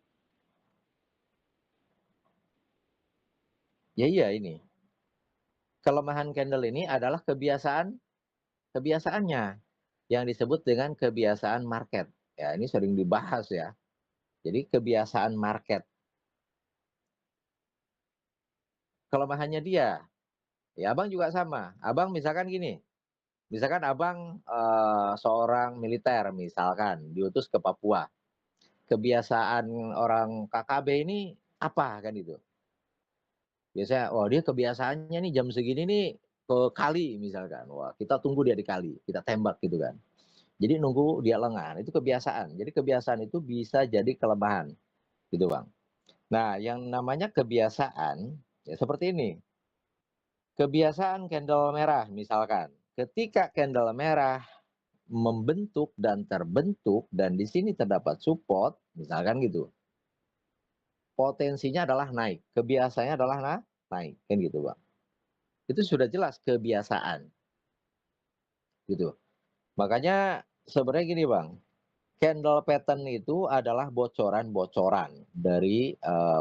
ya iya ini, kelemahan candle ini adalah kebiasaannya, yang disebut dengan kebiasaan market. Ya ini sering dibahas ya. Jadi kebiasaan market, kelemahannya dia, ya Abang juga sama. Abang misalkan gini, misalkan Abang, seorang militer misalkan diutus ke Papua. Kebiasaan orang KKB ini apa kan itu? Biasanya, "Wah dia kebiasaannya nih jam segini nih ke kali," misalkan. Wah kita tunggu dia di kali, kita tembak gitu kan. Jadi nunggu dia lengah, itu kebiasaan. Jadi kebiasaan itu bisa jadi kelemahan, gitu Bang. Nah yang namanya kebiasaan, ya seperti ini, kebiasaan candle merah misalkan, ketika candle merah membentuk dan terbentuk dan di sini terdapat support, misalkan gitu, potensinya adalah naik, kebiasaannya adalah naik, kan gitu Bang. Itu sudah jelas kebiasaan, gitu. Makanya sebenarnya gini Bang, candle pattern itu adalah bocoran-bocoran dari,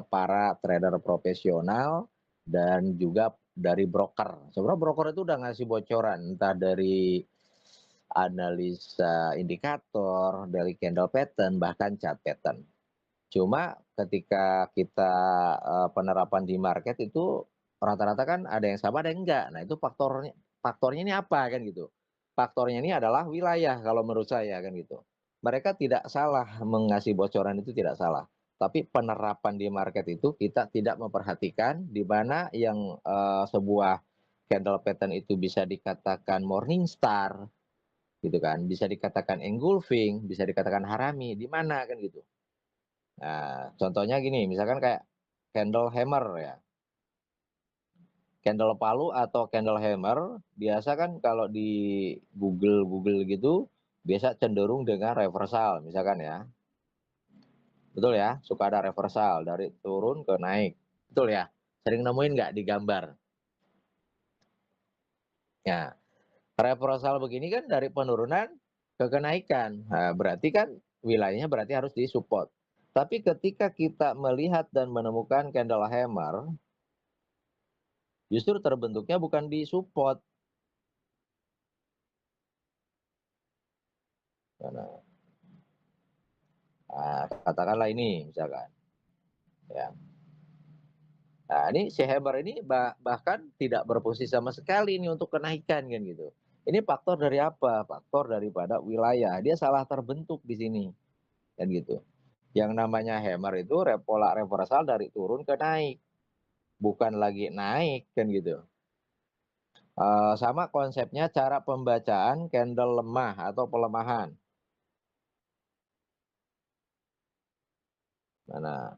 para trader profesional dan juga dari broker. Sebenarnya broker itu udah ngasih bocoran, entah dari analisa indikator, dari candle pattern, bahkan chart pattern. Cuma ketika kita, penerapan di market itu rata-rata kan ada yang sama ada yang enggak. Nah itu faktornya faktornya ini apa kan gitu. Faktornya ini adalah wilayah kalau menurut saya kan gitu. Mereka tidak salah mengasih bocoran itu tidak salah. Tapi penerapan di market itu kita tidak memperhatikan di mana yang, sebuah candle pattern itu bisa dikatakan morning star gitu kan, bisa dikatakan engulfing, bisa dikatakan harami, di mana kan gitu. Nah, contohnya gini, misalkan kayak candle hammer ya. Candle palu atau candle hammer, biasa kan kalau di Google gitu, biasa cenderung dengan reversal misalkan ya. Betul ya? Suka ada reversal dari turun ke naik. Betul ya? Sering nemuin nggak di gambar? Ya, reversal begini kan dari penurunan ke kenaikan. Nah, berarti kan wilayahnya berarti harus disupport. Tapi ketika kita melihat dan menemukan candle hammer, justru terbentuknya bukan di support. Nah, katakanlah ini misalkan, ya. Nah, ini si hammer ini bahkan tidak berposisi sama sekali ini untuk kenaikan kan gitu. Ini faktor dari apa? Faktor daripada wilayah. Dia salah terbentuk di sini kan gitu. Yang namanya hammer itu pola reversal dari turun ke naik, bukan lagi naik kan gitu. Sama konsepnya cara pembacaan candle lemah atau pelemahan. Mana?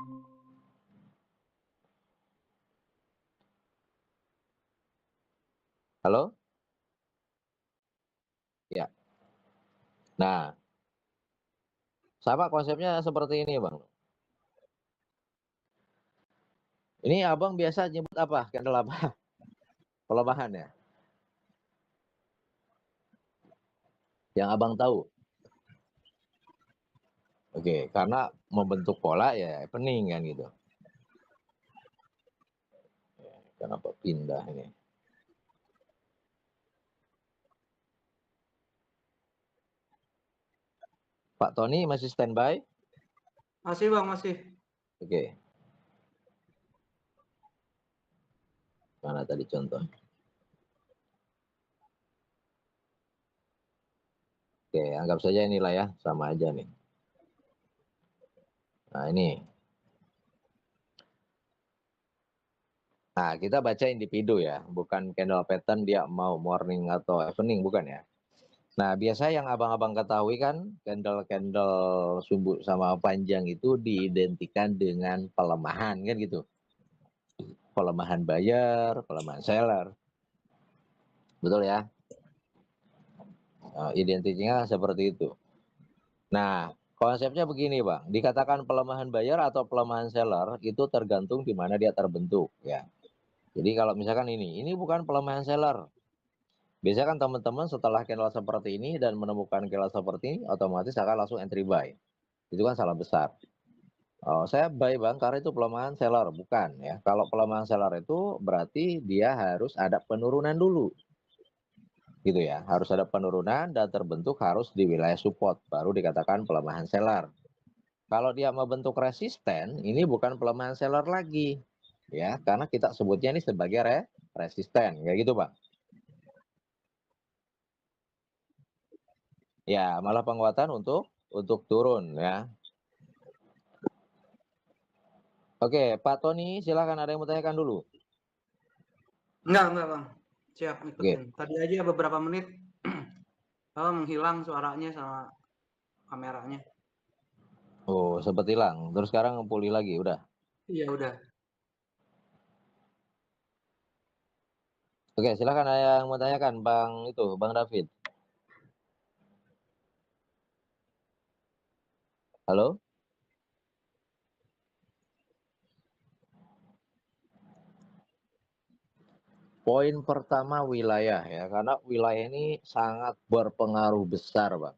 Halo? Ya. Nah, sama konsepnya seperti ini, Bang. Ini Abang biasa nyebut apa? Candle apa? Pelemahan ya? Yang Abang tahu? Oke, karena membentuk pola ya pening kan gitu. Kenapa pindah ini? Pak Tony masih standby? Masih Bang, masih. Oke. Mana tadi contoh? Oke, anggap saja inilah ya, sama aja nih. Nah, ini. Nah, kita baca individu ya, bukan candle pattern dia mau morning atau evening, bukan ya. Nah, biasa yang abang-abang ketahui kan, candle-candle sumbu sama panjang itu diidentikan dengan pelemahan kan gitu. Pelemahan buyer, pelemahan seller. Betul ya? Identiknya seperti itu. Nah, konsepnya begini Bang, dikatakan pelemahan buyer atau pelemahan seller itu tergantung di mana dia terbentuk ya. Jadi kalau misalkan ini bukan pelemahan seller. Biasanya kan teman-teman setelah candle seperti ini dan menemukan candle seperti ini, otomatis akan langsung entry buy. Itu kan salah besar. Oh, saya buy Bang, karena itu pelemahan seller, bukan ya. Kalau pelemahan seller itu berarti dia harus ada penurunan dulu. Gitu ya, harus ada penurunan dan terbentuk harus di wilayah support, baru dikatakan pelemahan seller. Kalau dia membentuk resisten, ini bukan pelemahan seller lagi. Ya, karena kita sebutnya ini sebagai resisten, kayak gitu Bang. Ya, malah penguatan untuk turun ya. Oke, Pak Tony, silakan ada yang mau tanyakan dulu. Enggak Bang. Siap Oke. ngikutin. Tadi aja beberapa menit menghilang suaranya sama kameranya. Oh, sempat hilang. Terus sekarang pulih lagi, udah. Iya udah. Oke, silakan ada yang mau tanyakan, Bang David. Halo? Poin pertama wilayah ya, karena wilayah ini sangat berpengaruh besar, Bang.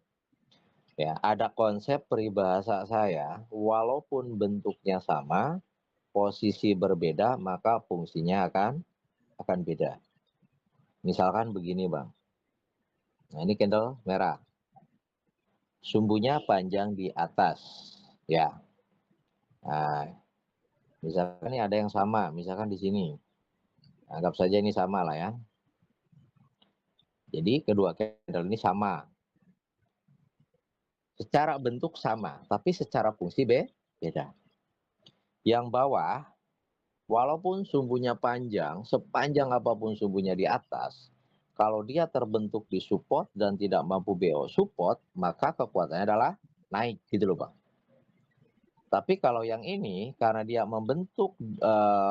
Ya, ada konsep peribahasa saya, walaupun bentuknya sama, posisi berbeda, maka fungsinya akan beda. Misalkan begini, Bang. Nah, ini candle merah. Sumbunya panjang di atas, ya. Nah, misalkan ini ada yang sama, misalkan di sini. Anggap saja ini sama lah ya. Jadi kedua candle ini sama. Secara bentuk sama, tapi secara fungsi beda. Yang bawah, walaupun sumbunya panjang, sepanjang apapun sumbunya di atas, kalau dia terbentuk di support dan tidak mampu BO support, maka kekuatannya adalah naik gitu loh Bang. Tapi kalau yang ini, karena dia membentuk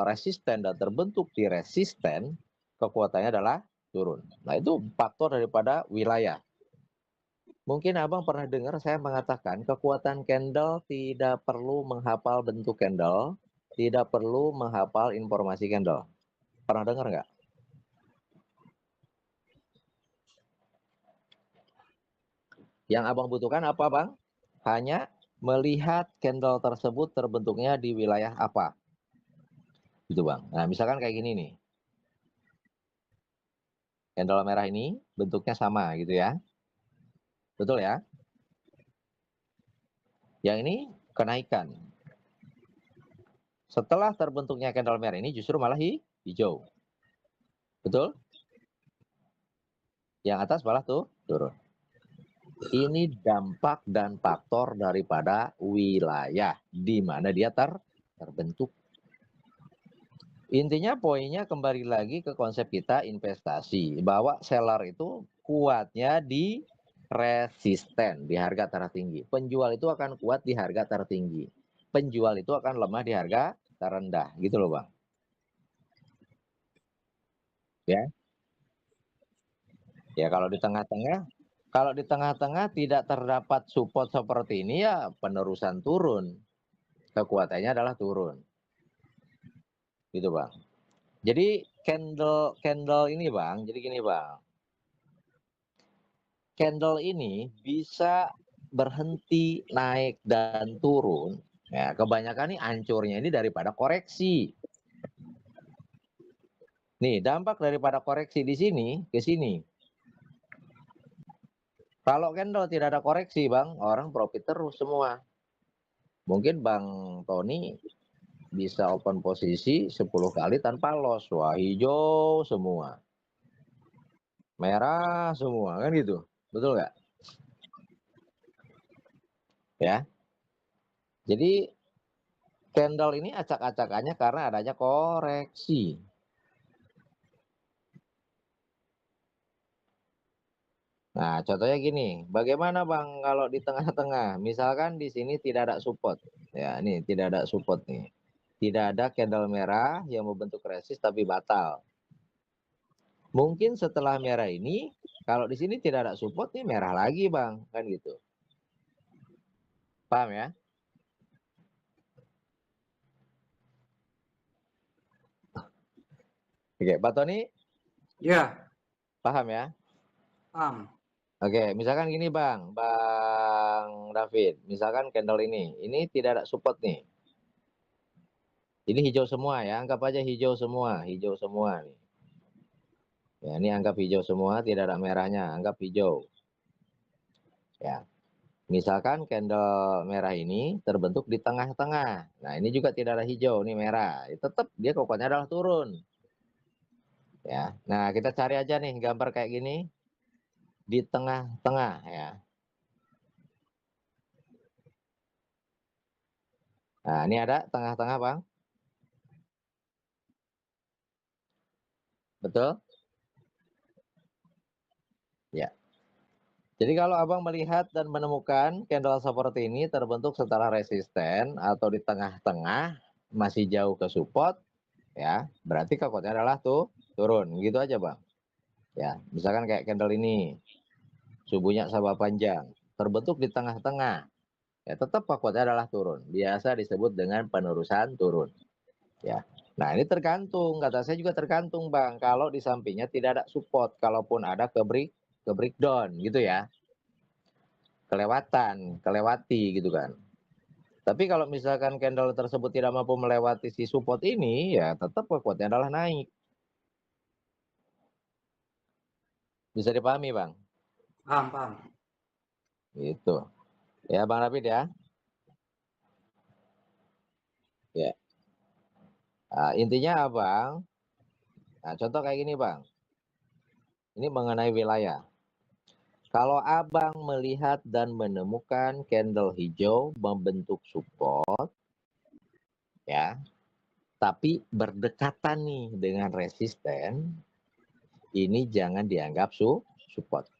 resisten dan terbentuk di resisten, kekuatannya adalah turun. Nah itu faktor daripada wilayah. Mungkin Abang pernah dengar saya mengatakan kekuatan candle tidak perlu menghafal bentuk candle, tidak perlu menghafal informasi candle. Pernah dengar nggak? Yang Abang butuhkan apa Bang? Hanya melihat candle tersebut terbentuknya di wilayah apa. Gitu Bang. Nah misalkan kayak gini nih. Candle merah ini bentuknya sama gitu ya. Betul ya? Yang ini kenaikan. Setelah terbentuknya candle merah ini justru malah hijau. Betul? Yang atas malah tuh turun. Ini dampak dan faktor daripada wilayah di mana dia terbentuk. Intinya poinnya kembali lagi ke konsep kita investasi. Bahwa seller itu kuatnya di resisten di harga tertinggi. Penjual itu akan kuat di harga tertinggi. Penjual itu akan lemah di harga terendah. Gitu loh Bang. Ya. Ya kalau di tengah-tengah tidak terdapat support seperti ini ya penerusan turun. Kekuatannya adalah turun. Gitu, Bang. Jadi candle ini, Bang. Jadi gini, Bang. Candle ini bisa berhenti naik dan turun. Ya, kebanyakan nih hancurnya ini daripada koreksi. Nih, dampak daripada koreksi di sini ke sini. Kalau candle tidak ada koreksi, Bang, orang profit terus semua. Mungkin Bang Tony bisa open posisi 10 kali tanpa loss. Wah, hijau semua. Merah semua, kan gitu. Betul nggak? Ya. Jadi candle ini acak-acakannya karena adanya koreksi. Nah, contohnya gini, bagaimana Bang kalau di tengah-tengah? Misalkan di sini tidak ada support. Ya, ini tidak ada support nih. Tidak ada candle merah yang membentuk resist tapi batal. Mungkin setelah merah ini, kalau di sini tidak ada support nih merah lagi, Bang, kan gitu. Paham ya? Oke, Pak Tony? Ya. Paham ya? Paham. Oke, misalkan gini Bang David, misalkan candle ini tidak ada support nih. Ini hijau semua ya, anggap aja hijau semua nih. Ya, ini anggap hijau semua, tidak ada merahnya, anggap hijau. Ya, misalkan candle merah ini terbentuk di tengah-tengah. Nah, ini juga tidak ada hijau, ini merah. Tetap dia kokohnya adalah turun. Ya, nah kita cari aja nih gambar kayak gini di tengah-tengah ya. Nah, ini ada tengah-tengah, Bang. Betul? Ya. Jadi kalau Abang melihat dan menemukan candle seperti ini terbentuk setelah resisten atau di tengah-tengah masih jauh ke support, ya, berarti kekuatannya adalah turun. Gitu aja, Bang. Ya, misalkan kayak candle ini, subuhnya sabah panjang, terbentuk di tengah-tengah. Ya, tetap kekuatannya adalah turun. Biasa disebut dengan penerusan turun. Ya. Nah, ini tergantung, kata saya juga tergantung, Bang. Kalau di sampingnya tidak ada support, kalaupun ada ke breakdown gitu ya. Kelewati gitu kan. Tapi kalau misalkan candle tersebut tidak mampu melewati si support ini, ya tetap kekuatannya adalah naik. Bisa dipahami, Bang? Paham. Gitu. Ya, Bang David ya. Ya. Nah, intinya Abang, nah contoh kayak gini, Bang. Ini mengenai wilayah. Kalau Abang melihat dan menemukan candle hijau membentuk support, ya, tapi berdekatan nih dengan resisten, ini jangan dianggap support.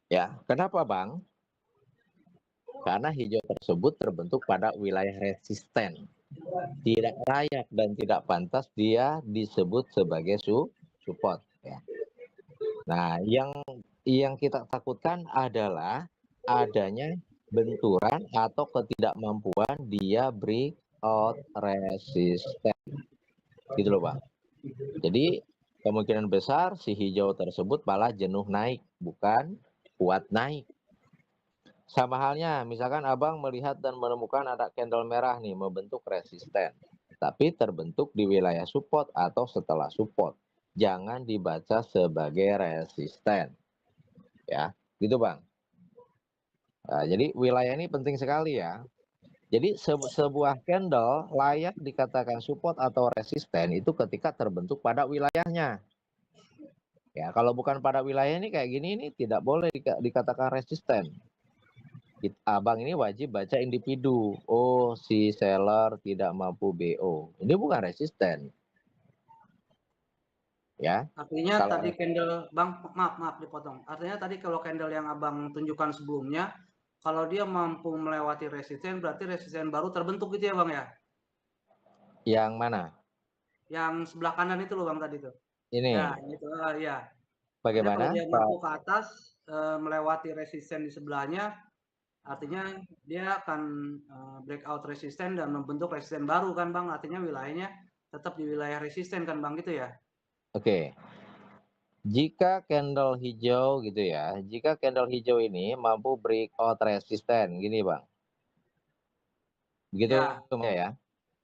Ya, kenapa Bang? Karena hijau tersebut terbentuk pada wilayah resisten. Tidak layak dan tidak pantas dia disebut sebagai support. Ya. Nah, yang kita takutkan adalah adanya benturan atau ketidakmampuan dia breakout resisten. Gitu loh, Bang. Jadi kemungkinan besar si hijau tersebut malah jenuh naik, bukan kuat naik. Sama halnya, misalkan Abang melihat dan menemukan ada candle merah nih membentuk resisten. Tapi terbentuk di wilayah support atau setelah support. Jangan dibaca sebagai resisten. Ya, gitu Bang. Nah, jadi wilayah ini penting sekali ya. Jadi sebuah candle layak dikatakan support atau resisten itu ketika terbentuk pada wilayahnya. Ya, kalau bukan pada wilayah ini kayak gini ini tidak boleh dikatakan resisten. Abang ini wajib baca individu. Oh, si seller tidak mampu BO. Ini bukan resisten. Ya. Artinya Kalau tadi candle, Bang, maaf dipotong. Artinya tadi kalau candle yang Abang tunjukkan sebelumnya, kalau dia mampu melewati resisten, berarti resisten baru terbentuk gitu ya, Bang ya? yang mana? Yang sebelah kanan itu loh, Bang, tadi tuh. Ini. Ya, gitu. Ya. Artinya kalau Bagaimana? dia mampu ke atas, melewati resisten di sebelahnya, artinya dia akan, breakout resisten dan membentuk resisten baru kan Bang, artinya wilayahnya tetap di wilayah resisten kan Bang, gitu ya? Oke. Jika candle hijau gitu ya, jika candle hijau ini mampu breakout resisten, gini Bang. Begitu Ya, ya?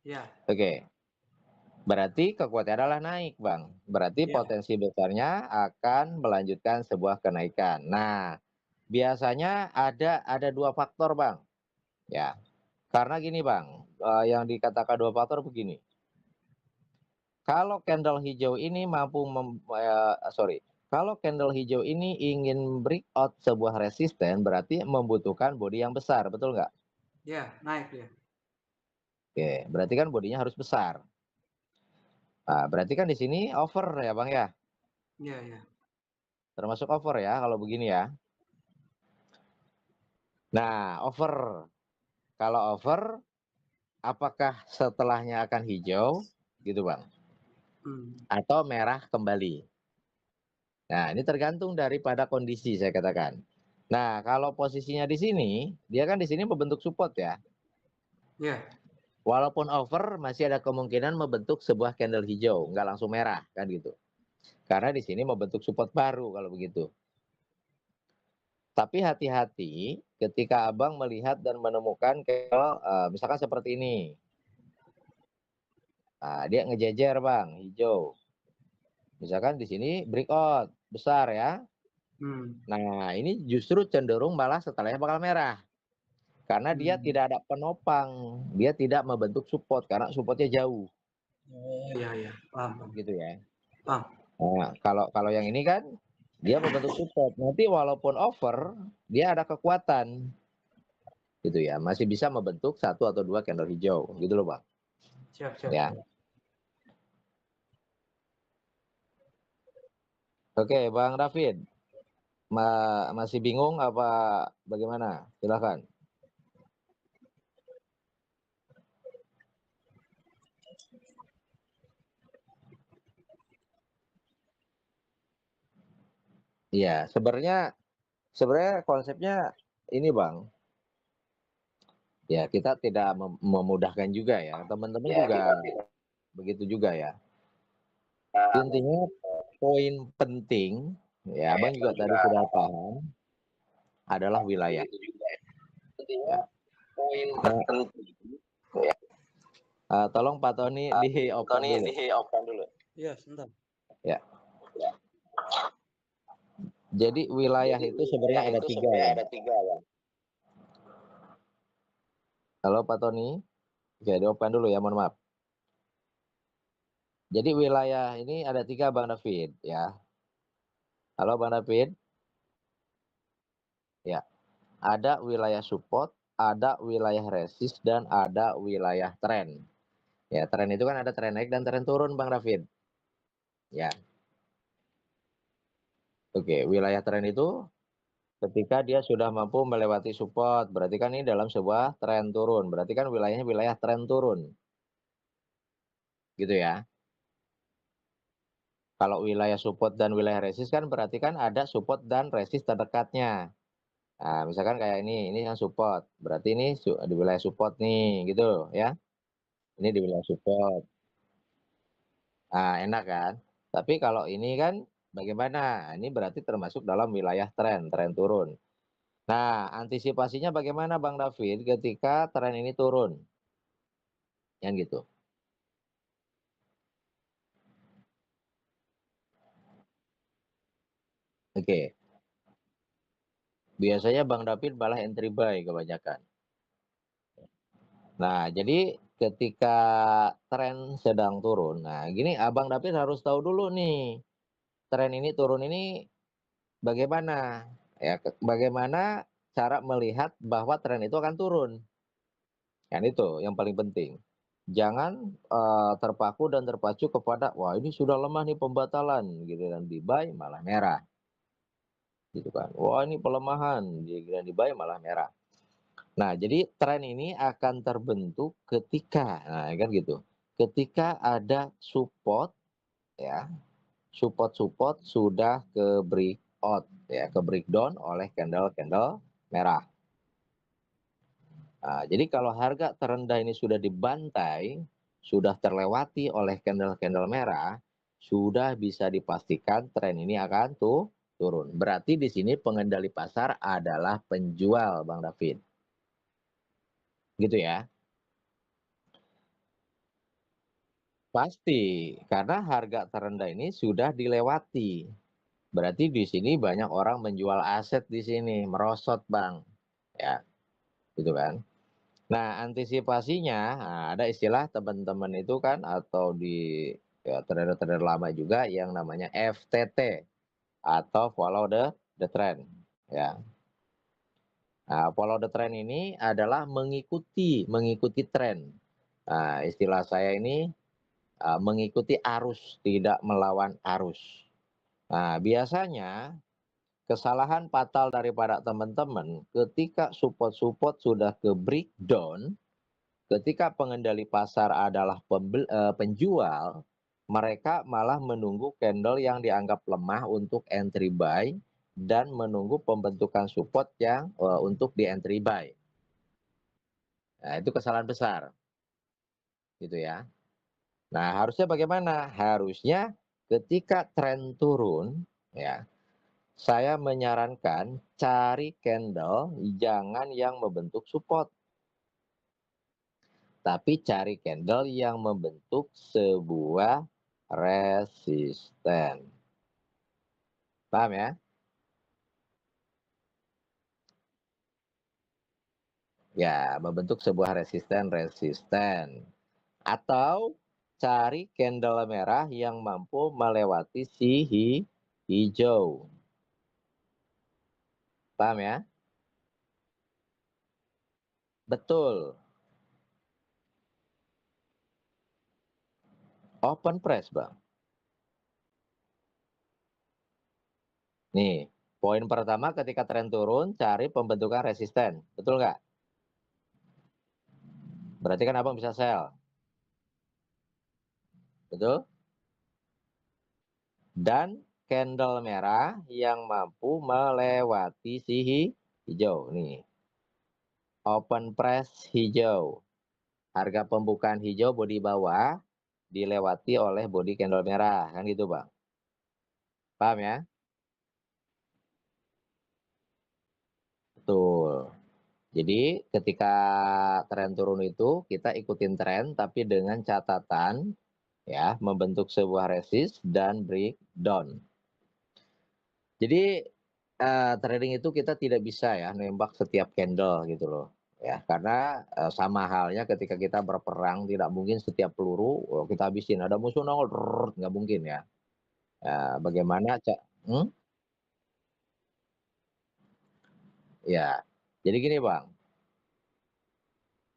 ya, Oke. Berarti kekuatannya adalah naik Bang. Berarti ya, potensi besarnya akan melanjutkan sebuah kenaikan. Nah, biasanya ada dua faktor Bang. Ya, karena gini Bang, yang dikatakan dua faktor begini. Kalau candle hijau ini mampu kalau candle hijau ini ingin breakout sebuah resisten, berarti membutuhkan body yang besar, betul nggak? ya, naik dia. Oke, berarti kan bodinya harus besar. Nah, berarti kan di sini over ya Bang ya, Iya, iya. termasuk over ya kalau begini ya. Nah, over, kalau over, apakah setelahnya akan hijau, gitu Bang, atau merah kembali? Nah, ini tergantung daripada kondisi saya katakan. Nah, kalau posisinya di sini, dia kan di sini membentuk support ya. Iya, Walaupun over, masih ada kemungkinan membentuk sebuah candle hijau, nggak langsung merah kan gitu. Karena di sini membentuk support baru kalau begitu. Tapi hati-hati ketika abang melihat dan menemukan candle, misalkan seperti ini. Nah, dia ngejejer bang, hijau. Misalkan di sini breakout besar ya. Nah, ini justru cenderung malah setelahnya bakal merah. Karena dia tidak ada penopang, dia tidak membentuk support karena supportnya jauh. Oh, iya, iya, paham, Gitu ya. paham. Nah, kalau yang ini kan dia membentuk support. Nanti walaupun over, dia ada kekuatan. Gitu ya. Masih bisa membentuk satu atau dua candle hijau. Gitu loh, Bang. Siap, siap. Ya. Oke, Bang David. Masih bingung apa bagaimana? Silakan. Iya, sebenarnya konsepnya ini, Bang. Ya, kita tidak memudahkan juga ya. Teman-teman juga begitu juga ya. Intinya poin penting, ya Abang juga tadi sudah paham, adalah wilayah. Ya. Tolong Pak Tony di open dulu. Iya, sebentar. Ya. Jadi wilayah itu sebenarnya ada tiga ya. Halo Pak Tony, oke di open dulu ya, mohon maaf. Jadi wilayah ini ada tiga Bang David ya. Halo Bang David. Ya. Ada wilayah support, ada wilayah resist, dan ada wilayah tren. Ya, tren itu kan ada tren naik dan tren turun Bang David. Ya. Oke, wilayah tren itu ketika dia sudah mampu melewati support, berarti kan ini dalam sebuah tren turun. Berarti kan wilayahnya wilayah tren turun. Gitu ya. Kalau wilayah support dan wilayah resist kan berarti kan ada support dan resist terdekatnya. Nah, misalkan kayak ini yang support. Berarti ini di wilayah support nih, gitu ya. Ini di wilayah support. Nah, enak kan? Tapi kalau ini kan bagaimana? Ini berarti termasuk dalam wilayah tren turun. Nah, antisipasinya bagaimana Bang David ketika tren ini turun? Yang gitu. Oke. Biasanya Bang David malah entry buy kebanyakan. Nah, jadi ketika tren sedang turun, nah gini Abang David harus tahu dulu nih, tren ini turun ini bagaimana? Ya, bagaimana cara melihat bahwa tren itu akan turun? Kan itu yang paling penting. Jangan terpaku dan terpacu kepada wah ini sudah lemah nih pembatalan gitu dan di buy malah merah. Gitu kan. Wah ini pelemahan, dan di buy malah merah. Nah, jadi tren ini akan terbentuk ketika, nah kan gitu, ketika ada support, ya, support-support sudah ke breakout ya, ke breakdown oleh candle-candle merah. Nah, jadi kalau harga terendah ini sudah dibantai, sudah terlewati oleh candle-candle merah, sudah bisa dipastikan tren ini akan turun. Berarti di sini pengendali pasar adalah penjual, Bang David. Gitu ya. Pasti, karena harga terendah ini sudah dilewati. Berarti di sini banyak orang menjual aset di sini, merosot, Bang. Ya, gitu kan. Nah, antisipasinya, nah, ada istilah teman-teman itu kan atau di ya, trader-trader lama juga yang namanya FTT atau follow the trend, ya. Nah, follow the trend ini adalah mengikuti tren. Nah, istilah saya ini mengikuti arus, tidak melawan arus. Nah, biasanya kesalahan fatal daripada teman-teman ketika support-support sudah ke breakdown, ketika pengendali pasar adalah penjual, mereka malah menunggu candle yang dianggap lemah untuk entry buy dan menunggu pembentukan support yang untuk di entry buy. Nah, itu kesalahan besar. Gitu ya. Nah, harusnya bagaimana? Harusnya ketika tren turun, ya, saya menyarankan cari candle jangan yang membentuk support, tapi cari candle yang membentuk sebuah resisten. Paham ya? Ya, membentuk sebuah resisten. Atau cari candle merah yang mampu melewati si hijau. Paham ya? Betul. Open press, Bang. Nih, poin pertama ketika tren turun, cari pembentukan resisten. Betul nggak? Berarti kan abang bisa sell. Betul? Dan candle merah yang mampu melewati si hijau. Nih, open press hijau. Harga pembukaan hijau bodi bawah dilewati oleh bodi candle merah. Kan gitu, Bang. Paham ya? Betul. Jadi ketika tren turun itu kita ikutin tren tapi dengan catatan ya membentuk sebuah resist dan breakdown. Jadi trading itu kita tidak bisa ya nembak setiap candle gitu loh ya karena sama halnya ketika kita berperang tidak mungkin setiap peluru kita habisin ada musuh nongol nggak mungkin ya. Bagaimana ya jadi gini Bang.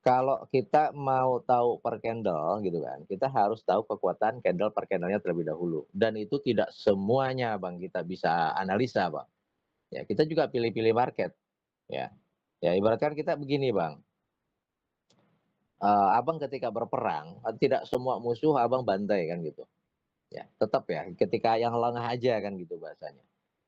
Kalau kita mau tahu per candle gitu kan, kita harus tahu kekuatan candle per candlenya terlebih dahulu. Dan itu tidak semuanya Bang kita bisa analisa Bang. Ya kita juga pilih-pilih market. Ya, ya ibaratkan kita begini Bang. Abang ketika berperang, tidak semua musuh abang bantai kan gitu. Ya, tetap ya ketika yang lengah aja kan gitu bahasanya.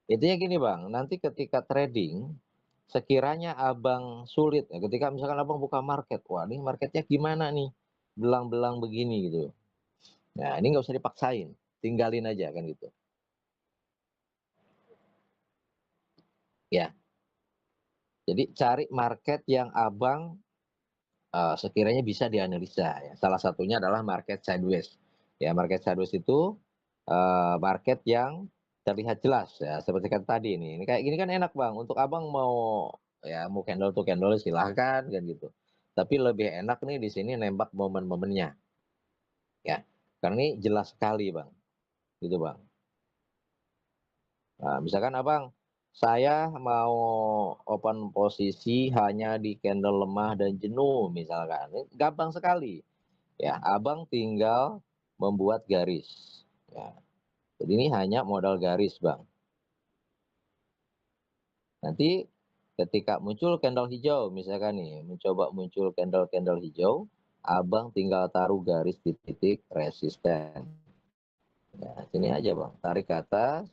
Intinya gini Bang, nanti ketika trading sekiranya abang sulit ya, ketika misalkan abang buka market, wah ini marketnya gimana nih, belang-belang begini gitu. Nah ini nggak usah dipaksain, tinggalin aja kan gitu. Ya, jadi cari market yang abang sekiranya bisa dianalisa ya. Salah satunya adalah market sideways. Ya, market sideways itu market yang terlihat jelas ya, seperti kan tadi ini. Ini kayak gini kan enak Bang, untuk abang mau ya mau candle to candle silahkan kan gitu. Tapi lebih enak nih di sini nembak momen-momennya ya. Karena ini jelas sekali Bang, gitu Bang. Nah, misalkan abang, saya mau open posisi hanya di candle lemah dan jenuh misalkan, ini gampang sekali. Ya, abang tinggal membuat garis. Ya, jadi ini hanya modal garis Bang. Nanti ketika muncul candle hijau, misalkan nih, mencoba muncul candle hijau, abang tinggal taruh garis di titik resisten. Ya, sini aja Bang, tarik ke atas.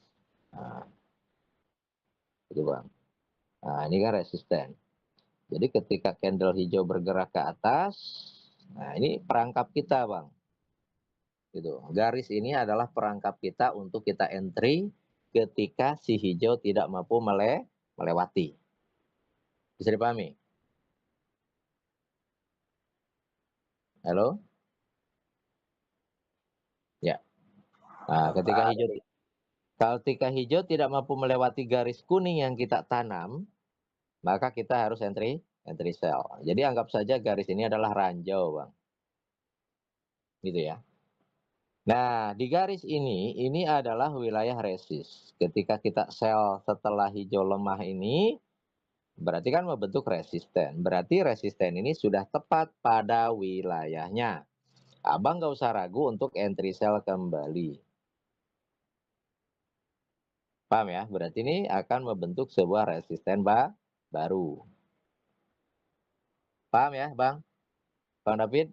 Nah, itu Bang. Nah, ini kan resisten. Jadi ketika candle hijau bergerak ke atas, nah ini perangkap kita Bang. Gitu. Garis ini adalah perangkap kita untuk kita entry ketika si hijau tidak mampu melewati. Bisa dipahami? Halo? Ya. Nah, ketika hijau tidak mampu melewati garis kuning yang kita tanam, maka kita harus entry sell. Jadi anggap saja garis ini adalah ranjau, Bang. Gitu ya. Nah, di garis ini adalah wilayah resist. Ketika kita sell setelah hijau lemah ini, berarti kan membentuk resisten. Berarti resisten ini sudah tepat pada wilayahnya. Abang nggak usah ragu untuk entry sell kembali. Paham ya? Berarti ini akan membentuk sebuah resisten baru. Paham ya, Bang? Bang David?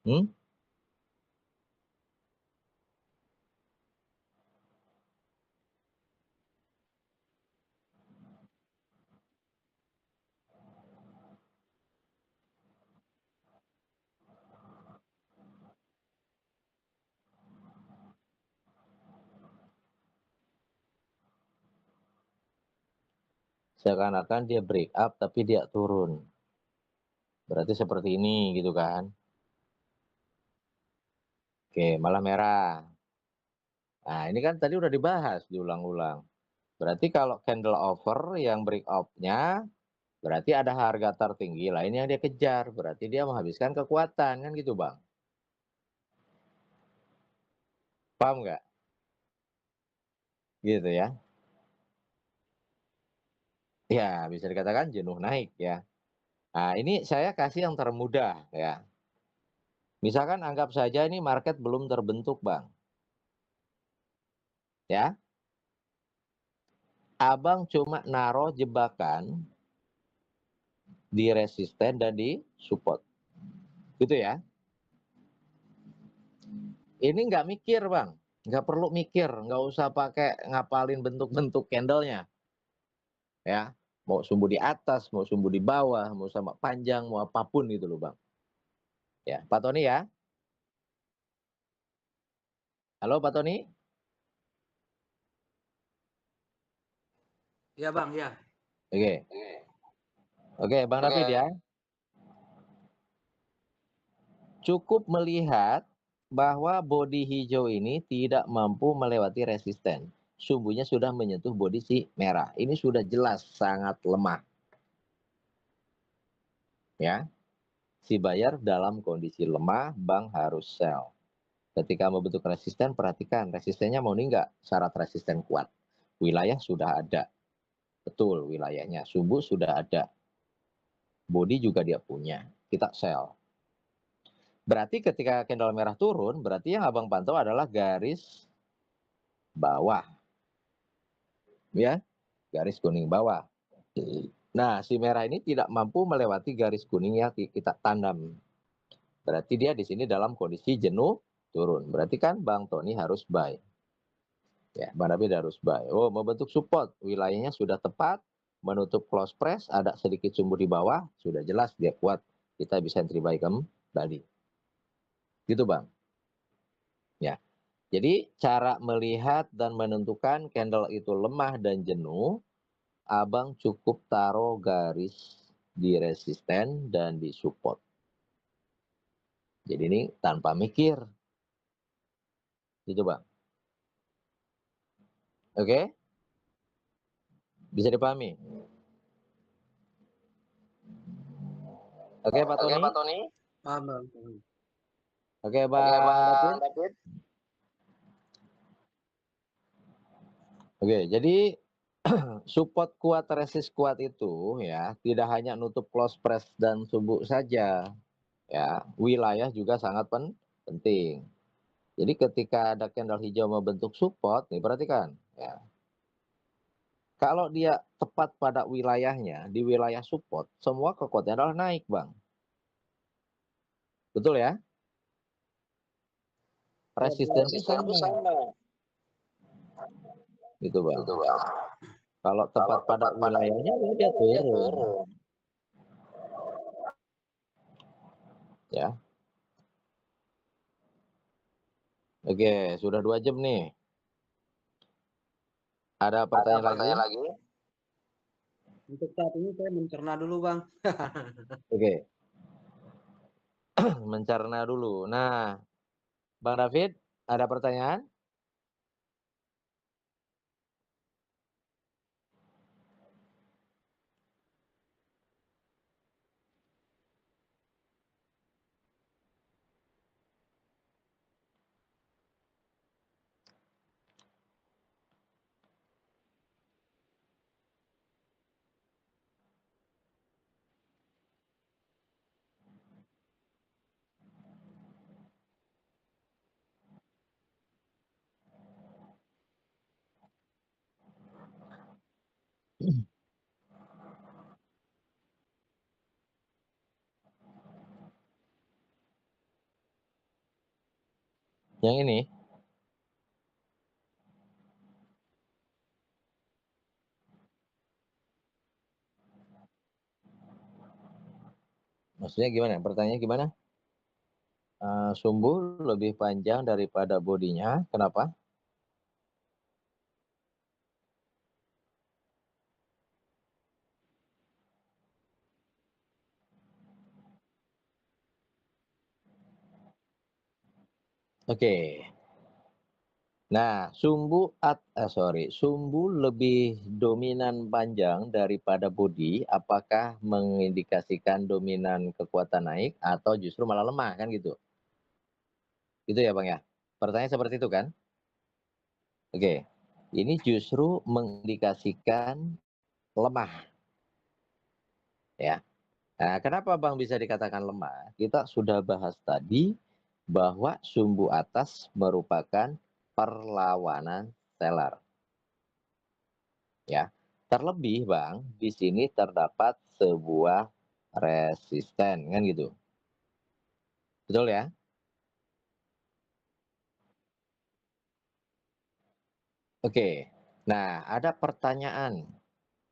Hmm? Seakan-akan dia break up tapi dia turun. Berarti seperti ini gitu kan. Oke, malah merah. Nah, ini kan tadi udah dibahas diulang-ulang. Berarti kalau candle over yang break up-nya, berarti ada harga tertinggi lain yang dia kejar. Berarti dia menghabiskan kekuatan, kan gitu Bang. Paham nggak? Gitu ya. Ya, bisa dikatakan jenuh naik ya. Nah, ini saya kasih yang termudah ya. Misalkan anggap saja ini market belum terbentuk Bang. Ya, Abang cuma naruh jebakan di resisten dan di support. Gitu ya. Ini nggak mikir Bang. Nggak perlu mikir. Nggak usah pakai ngapalin bentuk-bentuk candlenya. Ya. Mau sumbu di atas, mau sumbu di bawah, mau sama panjang, mau apapun gitu loh Bang. Ya, Pak Tony ya. Halo Pak Tony. Ya Bang, ya. Oke. Oke, Bang David ya. Cukup melihat bahwa bodi hijau ini tidak mampu melewati resisten. Sumbunya sudah menyentuh bodi si merah. Ini sudah jelas sangat lemah. Ya, si buyer dalam kondisi lemah, bank harus sell. Ketika membentuk resisten, perhatikan resistennya mau enggak? Syarat resisten kuat. Wilayah sudah ada. Betul wilayahnya. Sumbu sudah ada. Bodi juga dia punya. Kita sell. Berarti ketika candle merah turun, berarti yang abang pantau adalah garis bawah. Ya, garis kuning bawah. Nah, si merah ini tidak mampu melewati garis kuning yang kita tandam. Berarti dia di sini dalam kondisi jenuh turun. Berarti kan Bang Tony harus buy. Ya, Bang David harus buy. Oh, membentuk support. Wilayahnya sudah tepat. Menutup close press. Ada sedikit sumbu di bawah. Sudah jelas dia kuat. Kita bisa entry buy kembali. Gitu Bang. Ya. Jadi cara melihat dan menentukan candle itu lemah dan jenuh. Abang cukup taruh garis di resisten dan di support. Jadi ini tanpa mikir. Gitu Bang. Oke? Bisa dipahami? Oke Pak Tony? Paham Bang. Oke Bang David? Oke, jadi support kuat, resist kuat itu ya tidak hanya nutup close press dan sumbu saja. Ya, wilayah juga sangat penting. Jadi ketika ada candle hijau membentuk support, nih perhatikan ya. Kalau dia tepat pada wilayahnya, di wilayah support, semua kekuatannya adalah naik, Bang. Betul ya? Ya, Resistennya sama. Gitu, Bang. Kalau tepat pada wilayahnya, ya dia turun. Ya. Oke, sudah 2 jam nih. Ada pertanyaan lagi? Untuk saat ini saya mencerna dulu, Bang. Oke. Mencerna dulu. Nah, Bang David, ada pertanyaan? Yang ini? Maksudnya gimana? Pertanyaannya gimana? Sumbu lebih panjang daripada bodinya, kenapa? Oke. Nah, sumbu lebih dominan panjang daripada bodi, apakah mengindikasikan dominan kekuatan naik atau justru malah lemah kan gitu? Gitu ya, Bang ya? Pertanyaan seperti itu kan? Oke. Ini justru mengindikasikan lemah ya. Nah, kenapa Bang bisa dikatakan lemah? Kita sudah bahas tadi bahwa sumbu atas merupakan perlawanan seller. Ya. Terlebih Bang, di sini terdapat sebuah resisten kan gitu. Betul ya? Oke. Nah, ada pertanyaan.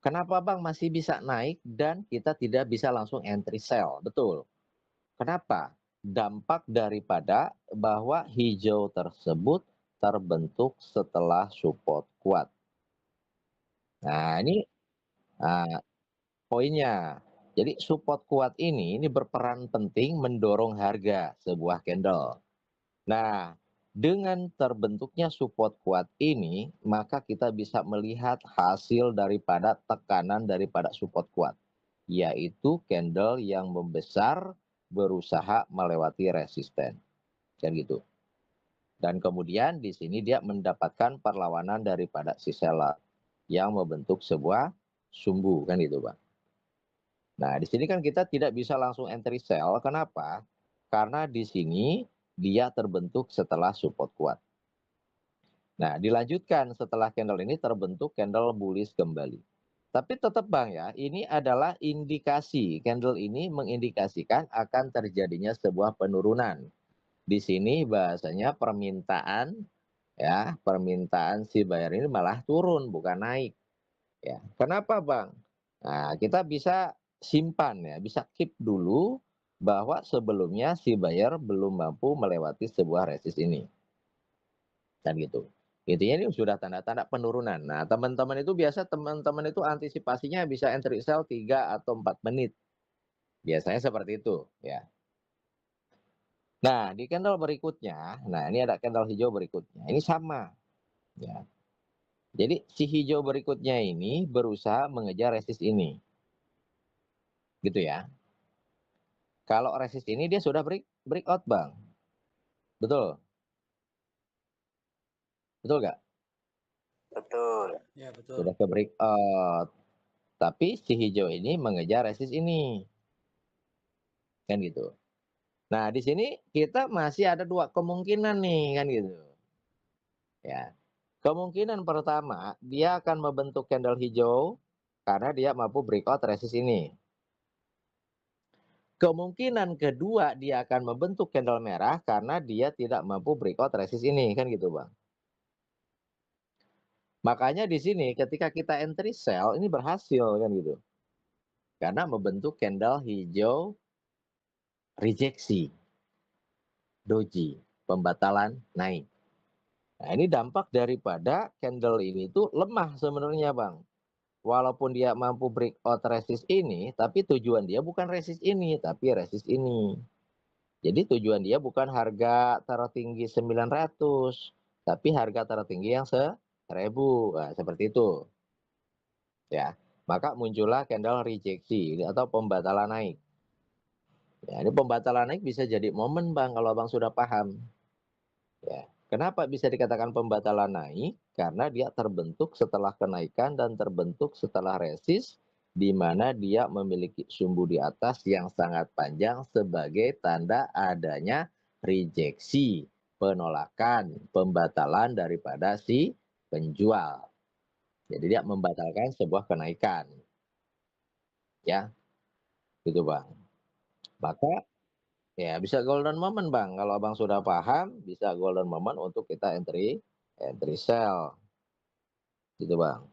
Kenapa Bang masih bisa naik dan kita tidak bisa langsung entry sell? Betul. Kenapa? Dampak daripada bahwa hijau tersebut terbentuk setelah support kuat. Nah, ini poinnya. Jadi support kuat ini berperan penting mendorong harga sebuah candle. Nah, dengan terbentuknya support kuat ini, maka kita bisa melihat hasil daripada tekanan daripada support kuat, yaitu candle yang membesar berusaha melewati resisten. Kan gitu. Dan kemudian di sini dia mendapatkan perlawanan daripada si seller yang membentuk sebuah sumbu kan gitu, Bang. Nah, di sini kan kita tidak bisa langsung entry sell. Kenapa? Karena di sini dia terbentuk setelah support kuat. Nah, dilanjutkan setelah candle ini terbentuk candle bullish kembali. Tapi tetap Bang ya, ini adalah indikasi. Candle ini mengindikasikan akan terjadinya sebuah penurunan. Di sini bahasanya permintaan si buyer ini malah turun bukan naik. Ya, kenapa Bang? Nah, kita bisa simpan ya, bisa keep dulu bahwa sebelumnya si buyer belum mampu melewati sebuah resist ini. Dan gitu. Intinya ini sudah tanda-tanda penurunan. Nah, teman-teman itu antisipasinya bisa entry sell 3 atau 4 menit. Biasanya seperti itu, ya. Nah, di candle berikutnya, nah ini ada candle hijau berikutnya. Ini sama, ya. Jadi si hijau berikutnya ini berusaha mengejar resist ini. Gitu ya. Kalau resist ini dia sudah breakout, Bang. Betul? Betul nggak? Betul. Ya, betul. Sudah ke breakout. Tapi si hijau ini mengejar resist ini. Kan gitu. Nah, di sini kita masih ada 2 kemungkinan nih, kan gitu. Ya. Kemungkinan pertama, dia akan membentuk candle hijau karena dia mampu breakout resist ini. Kemungkinan kedua, dia akan membentuk candle merah karena dia tidak mampu breakout resist ini, kan gitu, Bang. Makanya di sini ketika kita entry sell ini berhasil, kan gitu. Karena membentuk candle hijau rejeksi, doji, pembatalan naik. Nah, ini dampak daripada candle ini tuh lemah sebenarnya, Bang. Walaupun dia mampu breakout resist ini, tapi tujuan dia bukan resist ini, tapi resist ini. Jadi tujuan dia bukan harga tertinggi 900, tapi harga tertinggi yang 1000. Nah, seperti itu. Ya. Maka muncullah candle rejeksi atau pembatalan naik. Ya, ini pembatalan naik bisa jadi momen, Bang, kalau Abang sudah paham. Ya. Kenapa bisa dikatakan pembatalan naik? Karena dia terbentuk setelah kenaikan dan terbentuk setelah resist, di mana dia memiliki sumbu di atas yang sangat panjang sebagai tanda adanya rejeksi, penolakan, pembatalan daripada si penjual. Jadi dia membatalkan sebuah kenaikan. Ya, gitu, Bang. Maka ya bisa golden moment, Bang. Kalau Abang sudah paham, bisa golden moment untuk kita entry sell. Gitu, Bang.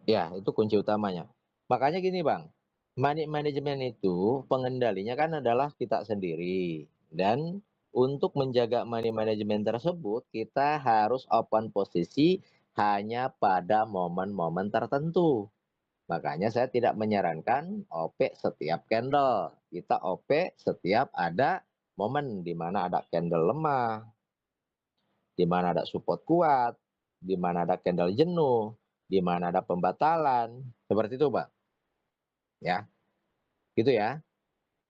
Ya, itu kunci utamanya. Makanya gini, Bang. Money management itu pengendalinya kan adalah kita sendiri. Dan untuk menjaga money management tersebut, kita harus open posisi hanya pada momen-momen tertentu. Makanya saya tidak menyarankan OP setiap candle. Kita OP setiap ada momen di mana ada candle lemah, di mana ada support kuat, di mana ada candle jenuh, di mana ada pembatalan. Seperti itu, Bang. Ya, gitu ya.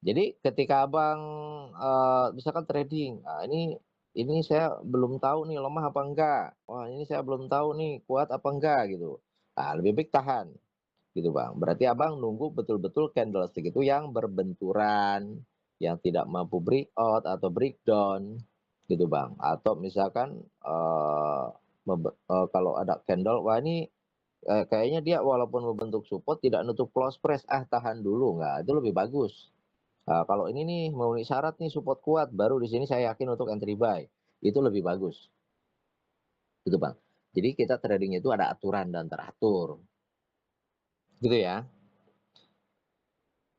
Jadi ketika Abang misalkan trading, nah ini saya belum tahu nih lemah apa enggak. Wah, ini saya belum tahu nih kuat apa enggak gitu. Nah, lebih baik tahan. Gitu, Bang. Berarti Abang nunggu betul-betul candlestick itu yang berbenturan, yang tidak mampu breakout atau breakdown, gitu, Bang. Atau misalkan kalau ada candle, wah ini kayaknya dia walaupun membentuk support tidak nutup close price, tahan dulu, nggak, itu lebih bagus. Kalau ini nih memenuhi syarat nih support kuat, baru di sini saya yakin untuk entry buy, itu lebih bagus, gitu, Bang. Jadi kita trading itu ada aturan dan teratur, gitu ya.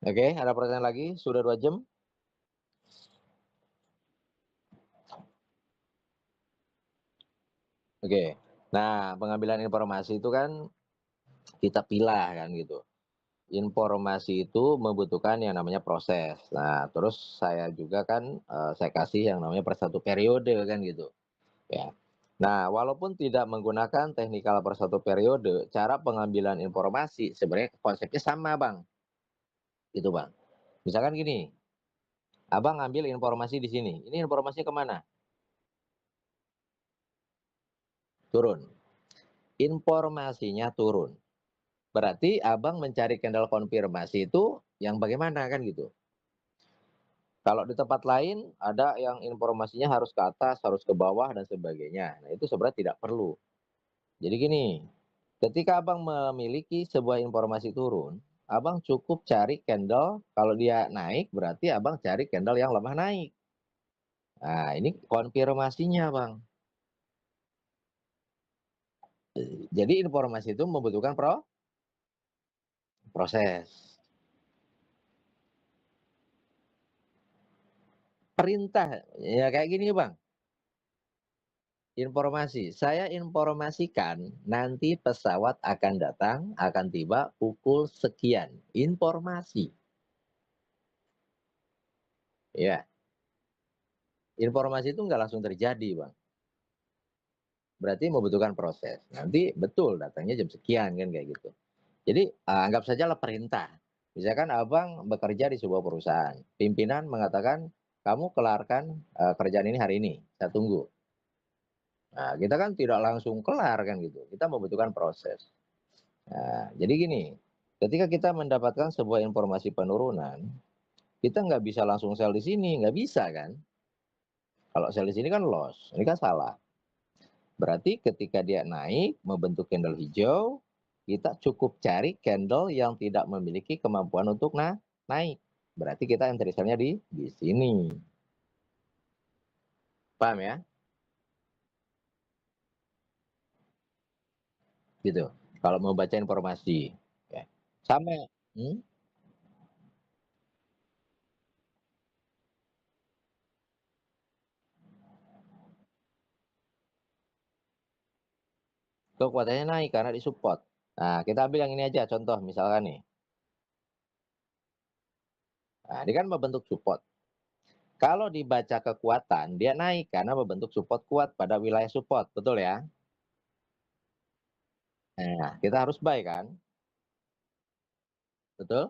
Oke, ada pertanyaan lagi? Sudah 2 jam? Oke. Nah, pengambilan informasi itu kan kita pilah kan gitu. Informasi itu membutuhkan yang namanya proses. Nah, terus saya juga kan saya kasih yang namanya per satu periode kan gitu. Ya. Nah, walaupun tidak menggunakan teknikal per satu periode, cara pengambilan informasi sebenarnya konsepnya sama, Bang. Gitu, Bang. Misalkan gini, Abang ngambil informasi di sini. Ini informasinya kemana? Turun. Informasinya turun. Berarti Abang mencari candle konfirmasi itu yang bagaimana kan gitu. Kalau di tempat lain ada yang informasinya harus ke atas, harus ke bawah dan sebagainya. Nah, itu sebenarnya tidak perlu. Jadi gini, ketika Abang memiliki sebuah informasi turun, Abang cukup cari candle, kalau dia naik berarti Abang cari candle yang lemah naik. Nah, ini konfirmasinya, Bang. Jadi informasi itu membutuhkan proses. Perintah, ya kayak gini, Bang. Informasi, saya informasikan nanti pesawat akan datang, akan tiba pukul sekian. Informasi. Ya, informasi itu nggak langsung terjadi, Bang. Berarti membutuhkan proses. Nanti betul datangnya jam sekian kan kayak gitu. Jadi anggap saja lah perintah. Misalkan Abang bekerja di sebuah perusahaan, pimpinan mengatakan kamu kelarkan kerjaan ini hari ini, saya tunggu. Nah, kita kan tidak langsung kelar kan gitu. Kita membutuhkan proses. Nah, jadi gini, Ketika kita mendapatkan sebuah informasi penurunan, kita nggak bisa langsung sell di sini, nggak bisa kan? Kalau sell di sini kan loss, ini kan salah. Berarti ketika dia naik, membentuk candle hijau, kita cukup cari candle yang tidak memiliki kemampuan untuk naik. Berarti kita entry sell-nya di sini. Paham ya? Gitu. Kalau mau baca informasi. Ya. Sama. Hmm? Kekuatannya naik karena disupport. Nah, kita ambil yang ini aja contoh misalkan nih. Nah, ini kan membentuk support. Kalau dibaca kekuatan, dia naik karena membentuk support kuat pada wilayah support, betul ya? Nah, kita harus buy kan? Betul?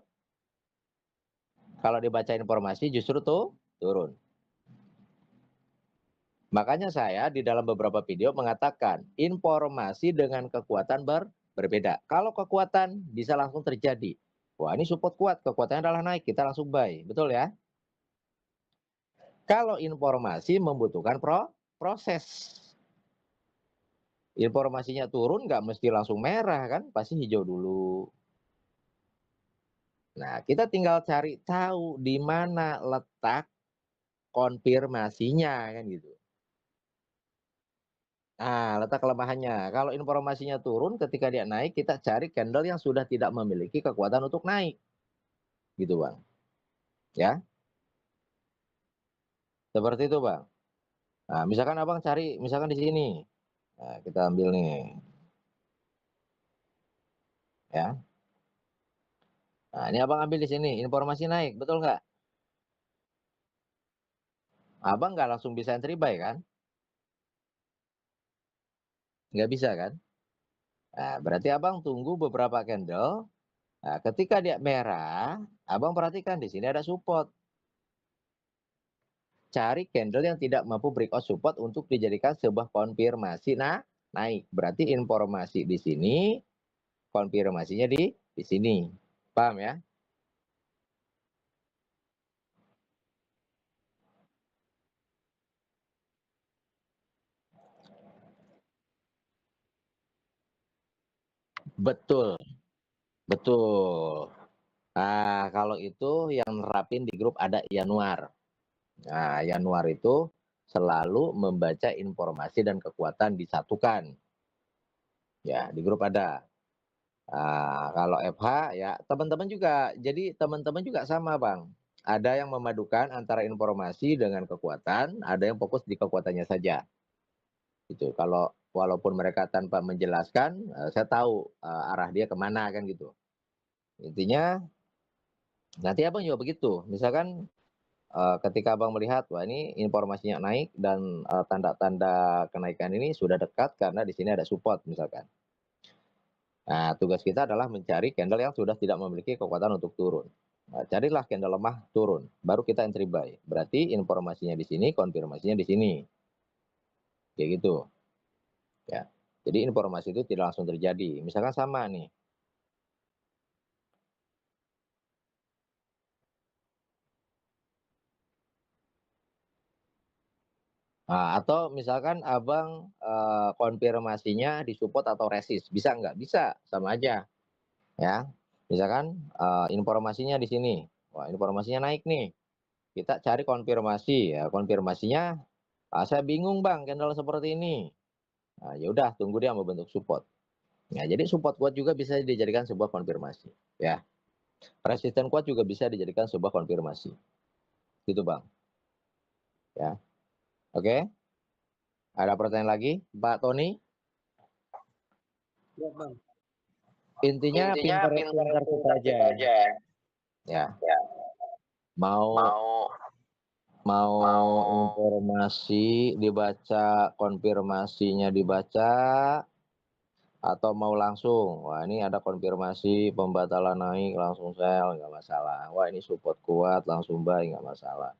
Kalau dibaca informasi justru tuh turun. Makanya saya di dalam beberapa video mengatakan informasi dengan kekuatan berbeda. Kalau kekuatan bisa langsung terjadi. Wah, ini support kuat, kekuatannya adalah naik, kita langsung buy. Betul ya? Kalau informasi membutuhkan proses. Informasinya turun nggak mesti langsung merah kan, pasti hijau dulu. Nah, kita tinggal cari tahu di mana letak konfirmasinya kan gitu. Nah, letak kelemahannya. Kalau informasinya turun ketika dia naik, kita cari candle yang sudah tidak memiliki kekuatan untuk naik. Gitu, Bang. Ya, seperti itu, Bang. Nah, misalkan Abang cari, misalkan di sini. Nah, kita ambil nih. Ya. Nah, ini Abang ambil di sini. Informasi naik, betul nggak? Abang nggak langsung bisa entry buy kan? Nggak bisa kan? Nah, berarti Abang tunggu beberapa candle. Nah, ketika dia merah, Abang perhatikan di sini ada support. Cari candle yang tidak mampu breakout support untuk dijadikan sebuah konfirmasi naik. Berarti informasi di sini, konfirmasinya di sini. Paham ya? Betul, betul. Nah, kalau itu yang nerapin di grup ada Yanuar. Nah, Yanuar itu selalu membaca informasi dan kekuatan disatukan. Ya, di grup ada. Kalau FH ya teman-teman juga. Jadi teman-teman juga sama, Bang. Ada yang memadukan antara informasi dengan kekuatan, ada yang fokus di kekuatannya saja. Gitu. Kalau walaupun mereka tanpa menjelaskan, saya tahu arah dia kemana kan gitu. Intinya nanti abang juga begitu. Misalkan ketika abang melihat wah ini informasinya naik dan tanda-tanda kenaikan ini sudah dekat karena di sini ada support misalkan. Nah, tugas kita adalah mencari candle yang sudah tidak memiliki kekuatan untuk turun. Nah, carilah candle lemah turun, baru kita entry buy. Berarti informasinya di sini, konfirmasinya di sini. Kayak gitu. Ya. Jadi informasi itu tidak langsung terjadi. Misalkan sama nih. Nah, atau misalkan abang konfirmasinya di support atau resist. Bisa nggak? Bisa, sama aja. Ya. Misalkan informasinya di sini. Wah, informasinya naik nih. Kita cari konfirmasi. Ya, konfirmasinya saya bingung bang, candle seperti ini. Nah, ya udah, tunggu dia membentuk support. Ya, jadi support kuat juga bisa dijadikan sebuah konfirmasi. Ya, resisten kuat juga bisa dijadikan sebuah konfirmasi. Gitu bang. Ya, oke. Ada pertanyaan lagi, Pak Tony? Ya, Bang. Intinya pintar-pintar kita aja. Ya, mau mau informasi dibaca, konfirmasinya dibaca, atau mau langsung, wah ini ada konfirmasi pembatalan naik langsung sell nggak masalah, wah ini support kuat langsung buy nggak masalah,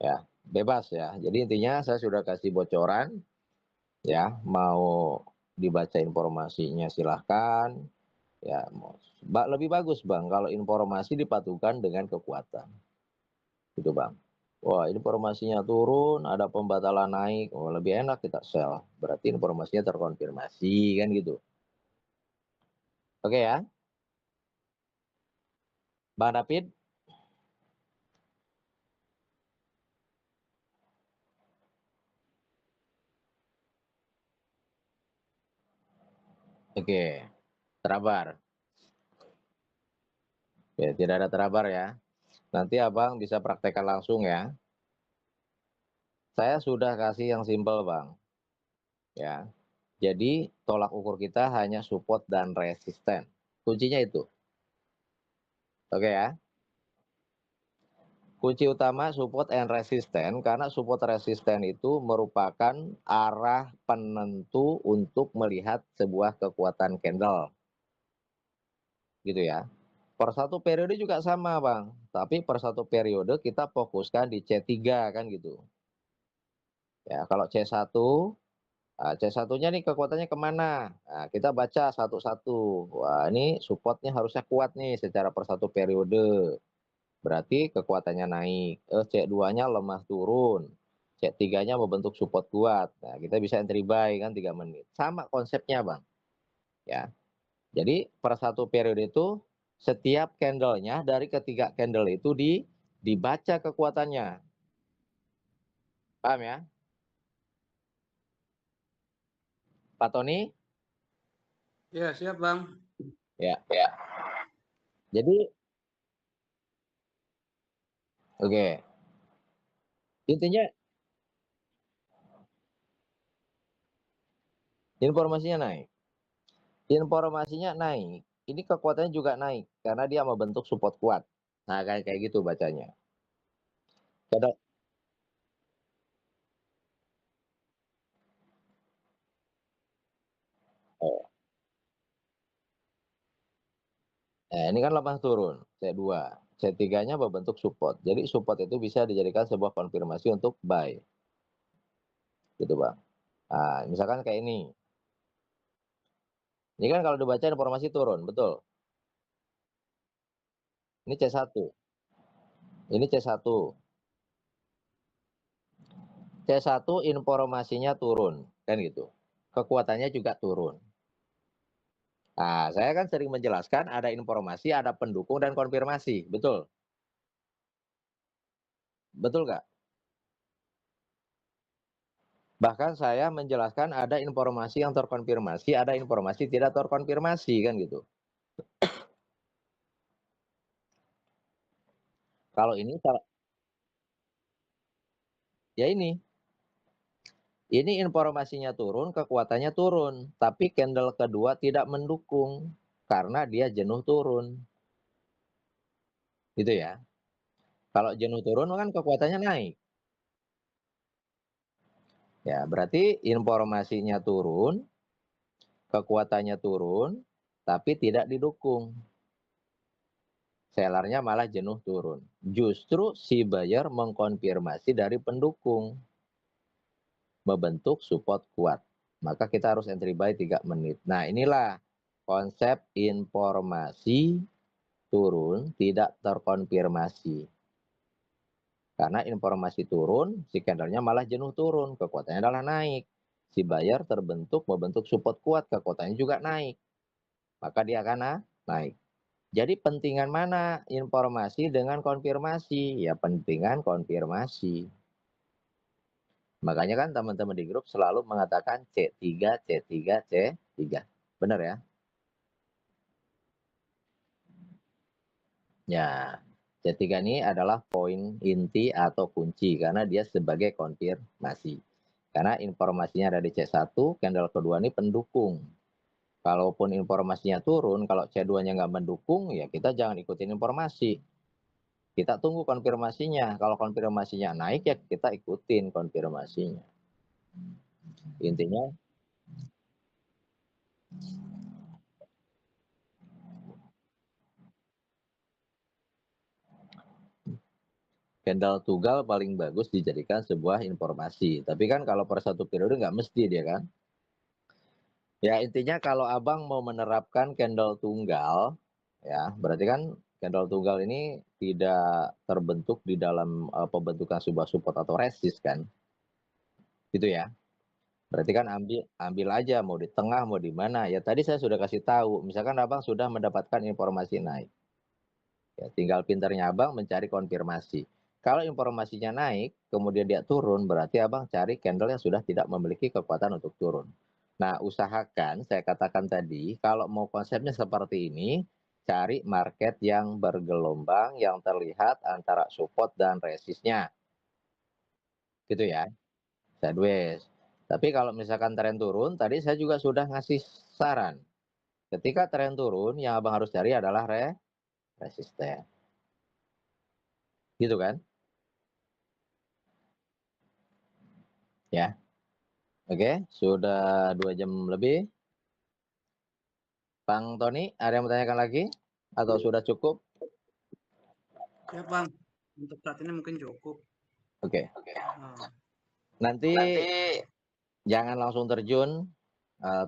ya bebas ya. Jadi intinya saya sudah kasih bocoran ya, mau dibaca informasinya silahkan, Ya, lebih bagus Bang kalau informasi dipadukan dengan kekuatan. Gitu Bang. Wah, informasinya turun, ada pembatalan naik, oh lebih enak kita sell. Berarti informasinya terkonfirmasi kan gitu. Oke ya, Bang David. Oke, terabar. Oke, tidak ada terabar ya. Nanti Abang bisa praktekkan langsung ya. Saya sudah kasih yang simpel Bang. Ya, jadi tolak ukur kita hanya support dan resisten. Kuncinya itu. Oke ya. Kunci utama support and resisten karena support resisten itu merupakan arah penentu untuk melihat sebuah kekuatan candle. Gitu ya. Per satu periode juga sama Bang. Tapi per satu periode kita fokuskan di C3 kan gitu. Ya, kalau C1, C1-nya nih kekuatannya kemana? Nah, kita baca satu-satu. Wah, ini supportnya harusnya kuat nih secara per satu periode. Berarti kekuatannya naik. C2-nya lemah turun. C3-nya membentuk support kuat. Nah, kita bisa entry buy kan 3 menit. Sama konsepnya, Bang. Ya. Jadi per satu periode itu setiap candle-nya dari ketiga candle itu dibaca kekuatannya. Paham ya? Pak Tony? Ya, siap Bang. Ya. Ya. Jadi oke. Intinya informasinya naik. Informasinya naik. Ini kekuatannya juga naik karena dia membentuk support kuat. Nah, kayak gitu bacanya. Kadang, oh, ini kan lemah turun, C2. C3-nya membentuk support. Jadi support itu bisa dijadikan sebuah konfirmasi untuk buy. Gitu, Bang. Nah, misalkan kayak ini. Ini kan kalau dibaca informasi turun, betul. Ini C1. Ini C1. C1 informasinya turun, kan gitu. Kekuatannya juga turun. Nah, saya kan sering menjelaskan ada informasi, ada pendukung dan konfirmasi, betul? Betul nggak? Bahkan saya menjelaskan ada informasi yang terkonfirmasi, ada informasi tidak terkonfirmasi, kan gitu. Kalau ini, ya ini informasinya turun, kekuatannya turun, tapi candle kedua tidak mendukung karena dia jenuh turun, gitu ya. Kalau jenuh turun kan kekuatannya naik. Ya, berarti informasinya turun, kekuatannya turun, tapi tidak didukung. Sellernya malah jenuh turun. Justru si buyer mengkonfirmasi dari pendukung, membentuk support kuat. Maka kita harus entry buy 3 menit. Nah, inilah konsep informasi turun tidak terkonfirmasi. Karena informasi turun, si candlenya malah jenuh turun, kekuatannya adalah naik. Si buyer terbentuk membentuk support kuat, kekuatannya juga naik. Maka dia akan naik. Jadi pentingan mana informasi dengan konfirmasi? Ya pentingan konfirmasi. Makanya kan teman-teman di grup selalu mengatakan C3, C3, C3. Benar ya? Ya, C3 ini adalah poin inti atau kunci karena dia sebagai konfirmasi. Karena informasinya ada di C1, candle kedua ini pendukung. Kalaupun informasinya turun, kalau C2-nya nggak mendukung, ya kita jangan ikutin informasi. Kita tunggu konfirmasinya. Kalau konfirmasinya naik, ya kita ikutin konfirmasinya. Intinya, candle tunggal paling bagus dijadikan sebuah informasi. Tapi kan kalau per satu periode nggak mesti dia kan. Ya intinya kalau Abang mau menerapkan candle tunggal, ya berarti kan candle tunggal ini tidak terbentuk di dalam pembentukan sebuah support atau resist kan, gitu ya. Berarti kan ambil aja mau di tengah mau di mana. Ya tadi saya sudah kasih tahu, misalkan Abang sudah mendapatkan informasi naik, ya tinggal pintarnya Abang mencari konfirmasi. Kalau informasinya naik, kemudian dia turun, berarti Abang cari candle yang sudah tidak memiliki kekuatan untuk turun. Nah, usahakan, saya katakan tadi, kalau mau konsepnya seperti ini, cari market yang bergelombang, yang terlihat antara support dan resistnya. Gitu ya, sideways. Tapi kalau misalkan tren turun, tadi saya juga sudah ngasih saran. Ketika tren turun, yang Abang harus cari adalah resisten. Gitu kan? Ya. Oke, sudah 2 jam lebih. Bang Tony, ada yang bertanyakan lagi? Atau sudah cukup? Ya Bang, untuk saat ini mungkin cukup. Oke. Oh. Nanti jangan langsung terjun,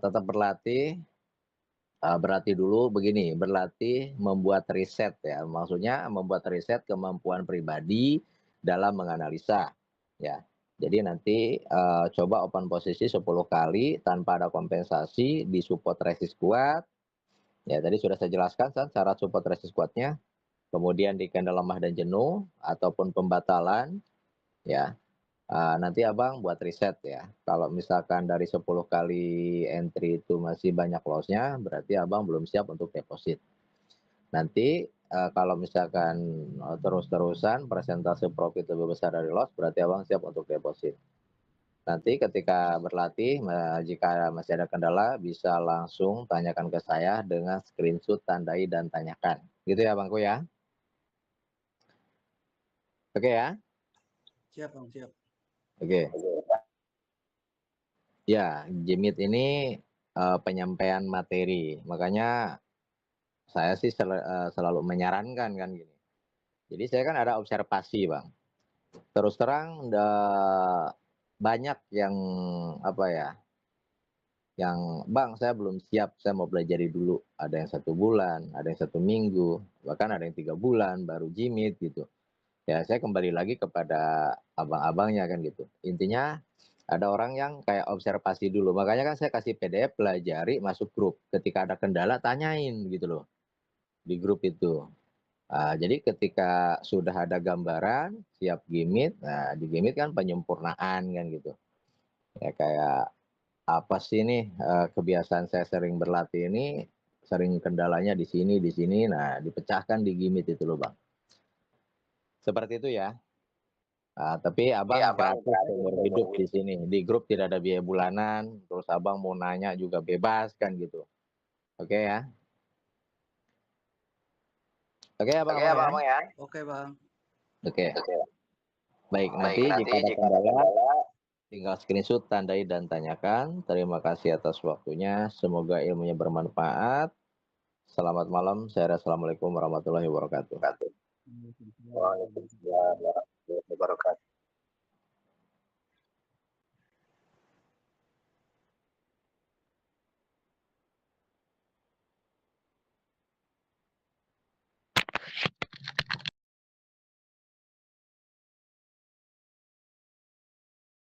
tetap berlatih. Berlatih dulu begini, berlatih membuat riset ya. Maksudnya membuat riset kemampuan pribadi dalam menganalisa. Ya. Jadi nanti coba open posisi 10 kali tanpa ada kompensasi di support resist kuat. Ya, tadi sudah saya jelaskan kan syarat support resist kuatnya. Kemudian di candle lemah dan jenuh ataupun pembatalan ya. Nanti Abang buat riset ya. Kalau misalkan dari 10 kali entry itu masih banyak loss-nya, berarti Abang belum siap untuk deposit. Nanti kalau misalkan terus-terusan persentase profit lebih besar dari loss, berarti Abang siap untuk deposit. Nanti ketika berlatih, jika masih ada kendala, bisa langsung tanyakan ke saya dengan screenshot, tandai, dan tanyakan. Gitu ya Bangku ya? Oke ya? Siap Bang, siap. Oke. Ya, Jimit ini penyampaian materi. Makanya saya sih selalu menyarankan kan gini. Jadi saya kan ada observasi, Bang. Terus terang banyak yang apa ya, yang Bang saya belum siap, saya mau belajar dulu. Ada yang 1 bulan, ada yang 1 minggu, bahkan ada yang 3 bulan baru Jimit gitu. Ya saya kembali lagi kepada abang-abangnya kan gitu. Intinya ada orang yang kayak observasi dulu. Makanya kan saya kasih PDF, pelajari, masuk grup. Ketika ada kendala tanyain gitu loh di grup itu. Jadi ketika sudah ada gambaran, siap Jimit, nah di Jimit kan penyempurnaan kan gitu. Ya kayak apa sih nih kebiasaan saya sering berlatih ini, sering kendalanya di sini, nah dipecahkan di Jimit itu loh Bang. Seperti itu ya. Tapi Abang gratis seumur hidup di sini. Di grup tidak ada biaya bulanan, terus Abang mau nanya juga bebas kan gitu. Oke ya. Oke Abang-abang ya. Oke Bang. Oke. Baik, nanti jika ada kendala tinggal screenshot, tandai, dan tanyakan. Terima kasih atas waktunya. Semoga ilmunya bermanfaat. Selamat malam. Saya Assalamualaikum warahmatullahi wabarakatuh. Waalaikumsalam.